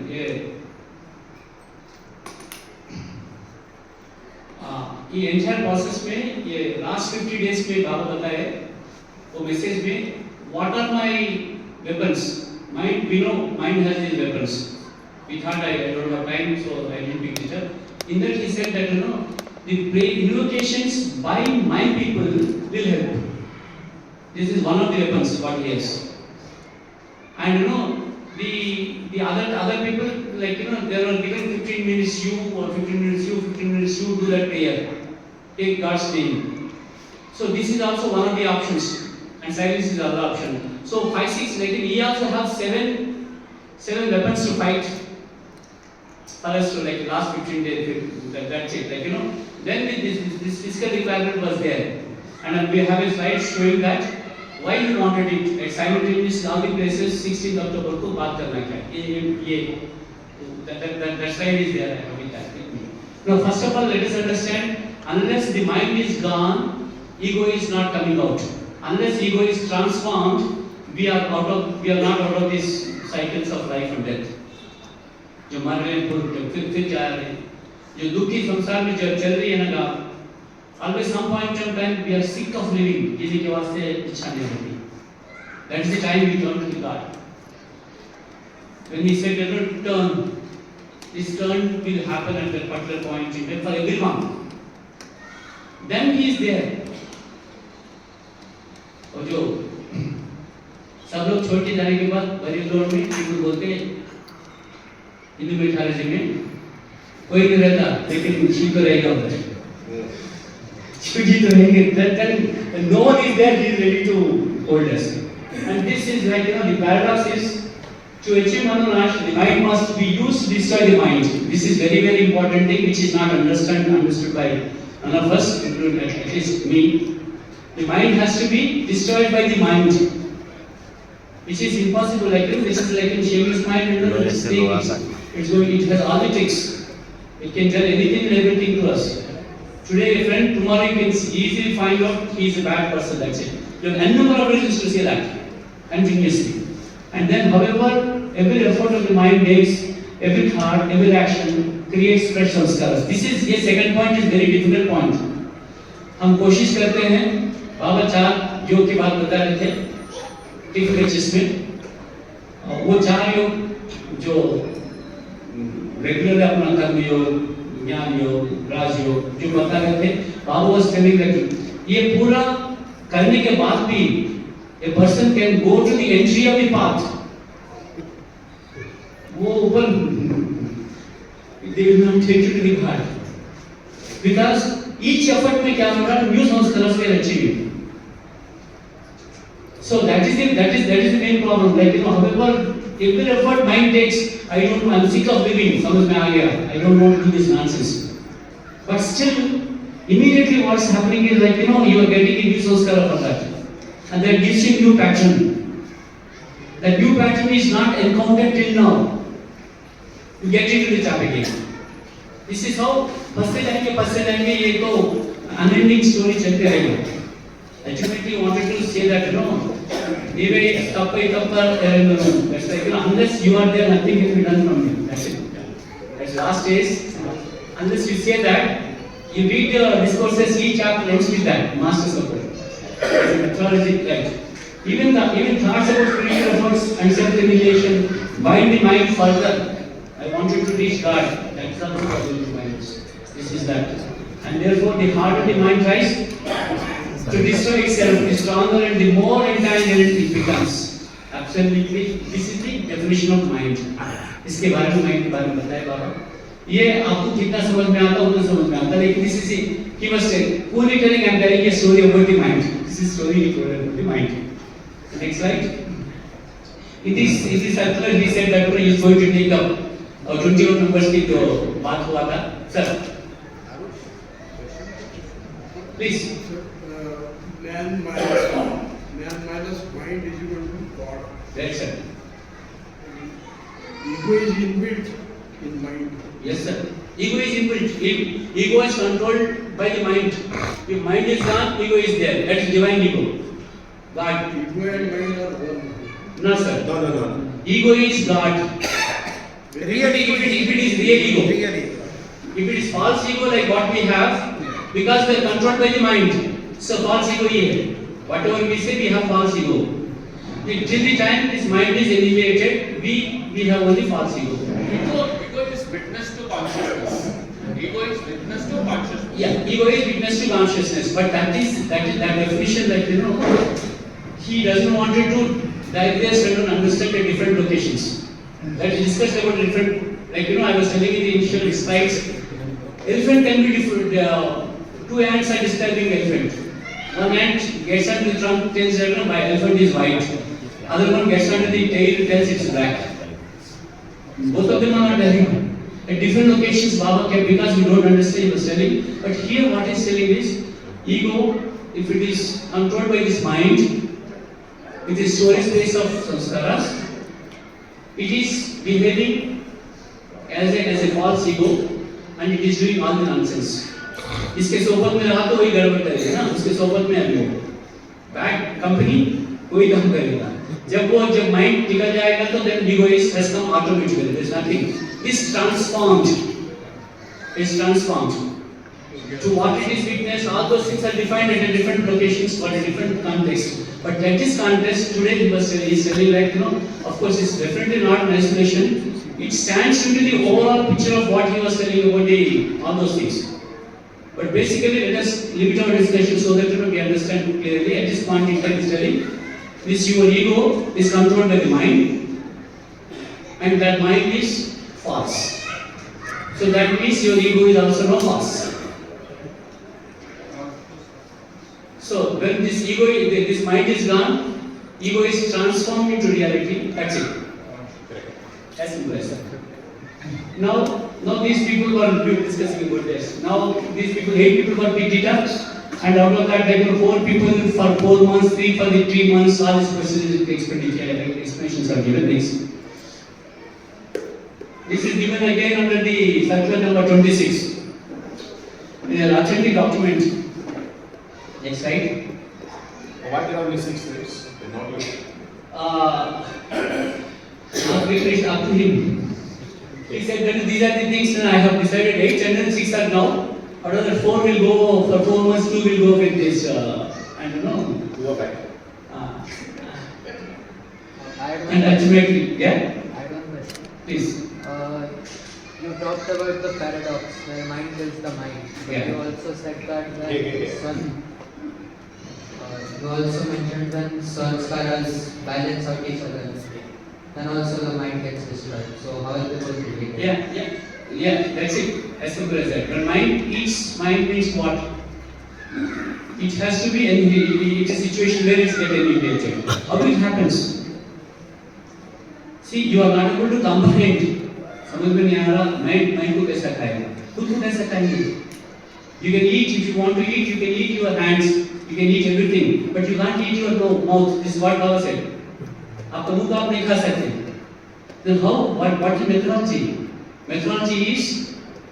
ये एंटायर प्रोसेस में ये लास्ट 50 डेज में बाबा बताए वो मैसेज में, what are my weapons. Mind, we know mind has this weapons. We thought I don't have time, so I didn't pick it up. In that he said that the invocations by my people will help. This is one of the weapons what he has. And the other people, like they were given 15 minutes you or 15 minutes you, 15 minutes you do that prayer. Take God's name. So this is also one of the options, and silence is the other option. So 5, 6, like he also have seven weapons to fight. For us to like last 15 days, that's it. Then this physical requirement was there, and we have a slide showing that why he wanted it. At simultaneously all the places 16th October को बात करना क्या? ये that slide is there. I have it with me. Now first of all, let us understand. Unless the mind is gone, ego is not coming out. Unless ego is transformed, we are not out of these cycles of life and death. जो मर रहे हैं फिर जा रहे हैं, जो दुखी संसार में जो चल रही है ना, always some point of time we are sick of living, जीने के वास्ते इच्छा नहीं होती. That is the time we turn to God. When he said turn, this turn will happen at that particular point in time for everyone. Then he is there. और जो सब लोग छोड़ के जाने के बाद बड़ी रोड में people बोलते हैं हिंदू में 18 जगह कोई नहीं रहता, लेकिन शिव तो रहेगा उधर. शिव जी तो रहेंगे. Then no one is there. He is ready to hold us. And this is like the paradox is To achieve Manoj, the mind must be used to destroy the mind. This is very, very important thing which is not understood by none of us, including at least me. The mind has to be destroyed by the mind, which is impossible. Like this is like in Shami's mind, this thing, it has all the tricks. It can tell anything and everything to us. Today a friend, tomorrow you can easily find out he is a bad person, that's it. You have n number of reasons to say that, continuously. And then however, every effort of the mind makes, every thought, every action creates fresh sanskaras. This is, ये second point is very difficult point. हम कोशिश करते हैं, बाबा चार योग की बात बता रहे थे, difficult जिसमें, वो चार योग जो रेगुलर अपना कर्म योग, ज्ञान योग, राज योग जो बता रहे थे, बाबा was telling that ये पूरा करने के बाद भी a person can go to the entry of the path. वो ऊपर they will not take you to the path because each effort में क्या हो रहा है, new sanskaras we are achieving. So that is the main problem. Like however, every effort mind takes, I don't know, I'm sick of living. समझ में आ गया. I don't want to do this nonsense. But still, immediately what's happening is like you are getting a new sanskara for that. And that gives you new pattern. That new pattern is not encountered till now. You get into the trap again. This is how फंसते जाएंगे ये तो unending story चलते रहेगा. Ultimately wanted to say that anyway that's like unless you are there nothing can be done from you. That's it. That's last days. Unless you say that, you read the discourses, each chapter ends with that master support. Methodology, right? Even thoughts about spiritual efforts and self-realization bind the mind further. I wanted to reach God. That's also what the mind is. This is that. And therefore, the harder the mind tries to destroy itself, the stronger and the more entangled it becomes. Absolutely, this is the definition of mind. इसके बारे में mind के बारे में बताया बाबा. ये आपको कितना समझ में आता उतना समझ में आता, लेकिन this is he must say, fully telling I'm telling a story about the mind. This is story about the mind. Next slide. It is circular. He said that he is going to take up 21 numbers की जो बात हुआ था, sir. Please. Man minus mind is equal to God. Yes, sir. Ego is inbuilt in mind. Yes, sir. Ego is inbuilt. Ego is controlled by the mind. If mind is gone, ego is there. That is divine ego. God. Ego and mind are one. No, sir. No. Ego is God. Real ego. If it is real ego. Real ego. If it is false ego like what we have, because we are controlled by the mind. So false ego is whatever we say, we have false ego. Till the time this mind is annihilated, we have only false ego. Ego is witness to consciousness. Ego is witness to consciousness. Yeah, ego is witness to consciousness, but that definition, like he doesn't want it to digress and understand at different locations. That is discussed about different, like I was telling in the initial slides, elephant can be different. Two ants are describing elephant. One ant gets under the trunk, tells that my elephant is white. Other one gets under the tail, tells it's black. Both of them are not telling. At different locations, Baba kept, because we don't understand, he was telling. But here what he's telling is, ego, if it is controlled by this mind, with the storage space of sanskaras, it is behaving as a false ego, and it is doing all the nonsense. इसके सोबत में रहा तो वही गड़बड़ करेगा ना, उसके सोबत में अभी हो बैड कंपनी कोई काम करेगा. जब माइंड निकल जाएगा तो then ego has come automatically. There's nothing. This transformed to what it is witnessed. All those things are defined at a different locations for a different context. But that is context today he is telling like of course it's definitely not an isolation. It stands into the overall picture of what he was telling about all those things. But basically, let us limit our discussion so that we understand clearly. At this point in time, is telling this your ego is controlled by the mind, and that mind is false. So that means your ego is also not false. So when this ego, this mind is gone, ego is transformed into reality. That's it. As simple as that. Now these people were discussing about this. Now these people, 8 people were picked it up, and out of that, there were 4 people for 4 months, 3 for the 3 months. All these explanations are given. This is given again under the circular number 26 in an authentic document. Next slide. Why there are only 6 names? They're not listed. Up to him. He said that these are the things, and I have decided 8 and then 6 are now. Out of the 4 will go for 4 months, 2 will go with this. I don't know. Go back. And ultimately, yeah? I don't know. Please. You talked about the paradox, where mind is the mind. But Yeah. you also said that Yeah. sun. You also mentioned when sanskaras balance out each other, then also the mind gets destroyed. So how is it going to be? Yeah, that's it. As simple as that. When each mind means what? It has to be it's a situation where it's get annihilated. How it happens? See, you are not able to comprehend. समझ में नहीं आ रहा mind को कैसा खाएगा? खुद को कैसा खाएंगे? You can eat if you want to eat. You can eat your hands. You can eat everything, but you can't eat your mouth. This is what Baba said. आपका मुंह को आप नहीं खा सकते. Then how? What is methodology? Methodology is,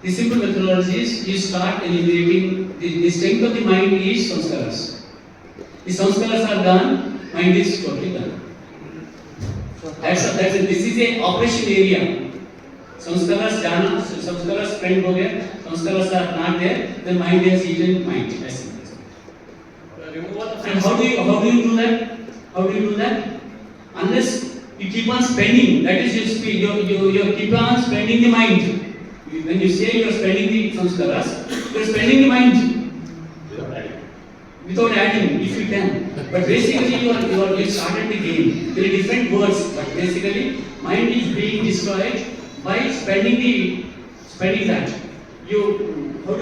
the simple methodology is, you start eliminating, the strength of the mind is sanskaras. The sanskaras are gone, mind is totally gone. This is a operation area. Sanskaras jana, sanskaras spent ho gaya, sanskaras are not there, the mind has eaten mind. And how do you do that? How do you do that? Unless you keep on spending, that is you keep on spending the mind. When you say you are spending the sanskaras, you are spending the mind. Without adding, if you can. But basically you started the game. There are different words, but basically mind is being destroyed by spending that. How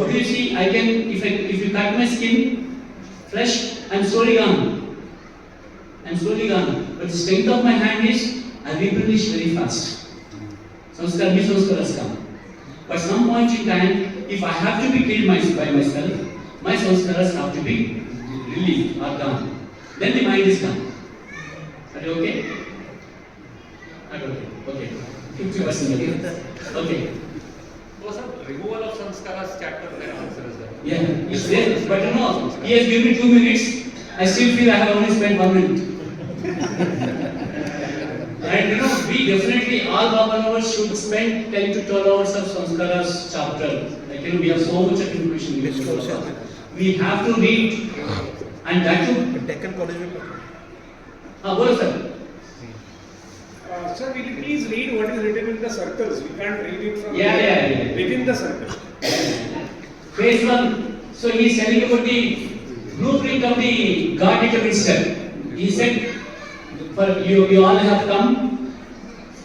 do you see? If you cut my skin, flesh, I'm slowly gone. But the strength of my hand is I replenish very fast. Sanskaras come. But some point in time, if I have to be killed by myself, my sanskaras have to be relieved or gone. Then the mind is gone. Are you okay? Okay. 50%. Okay. So, sir, removal of sanskaras chapter there answers that. Yeah, it's there. But he has given me 2 minutes. I still feel I have only spent 1 minute. And we definitely, all Baba lovers should spend 10 to 12 hours of sanskaras chapter. We have so much of information. We have to read, and that too. Deccan College में Bolo sir. Sir, will you please read what is written in the circles? We can't read it from Yeah. within the circle. Phase 1. So he is telling about the blueprint of the God determined step. He said, for you all have come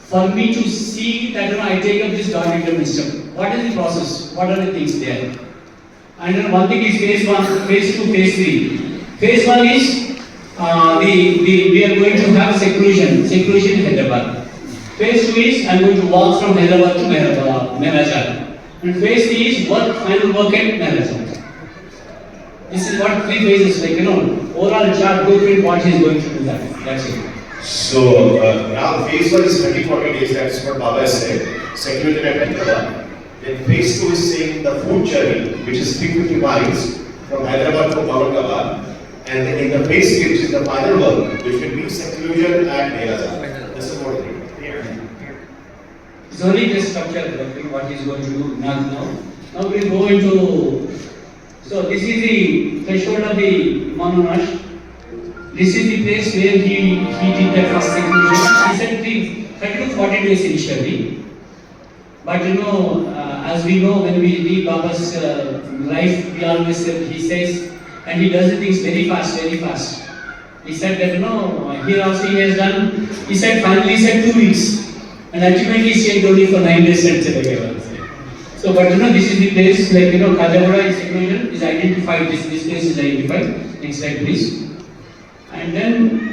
for me to see that I take up this God determined step. What is the process? What are the things there? And then one thing is phase 1, phase 2, phase 3. Phase 1 is we are going to have seclusion in Hyderabad. Phase 2 is I am going to walk from Hyderabad to Mehrajal. And phase 3 is final work at Mehrajal. This is what 3 phases, overall chart blueprint what he is going to do that. That's it. So now phase 1 is 30-40 days, that's what Baba has said. Seclusion at Hyderabad. Then phase 2 is saying the food journey, which is 350 miles from Hyderabad to Aurangabad. And then in the phase 3, which is the final work, which will be seclusion at Mehrajal. This is what it is. It's only the structure, what he is going to do now. Now we go into. So this is the threshold of the Manonash. This is the place where he did that first seclusion. He said 30 to 40 days initially. But as we know, when we read Baba's life, he always he says, and he does the things very fast. He said that here also he has done. He said finally 2 weeks, and ultimately he stayed only for 9 days and said. So, but this is the place Kajagura is seclusion is identified. This place is identified. Next slide, please. And then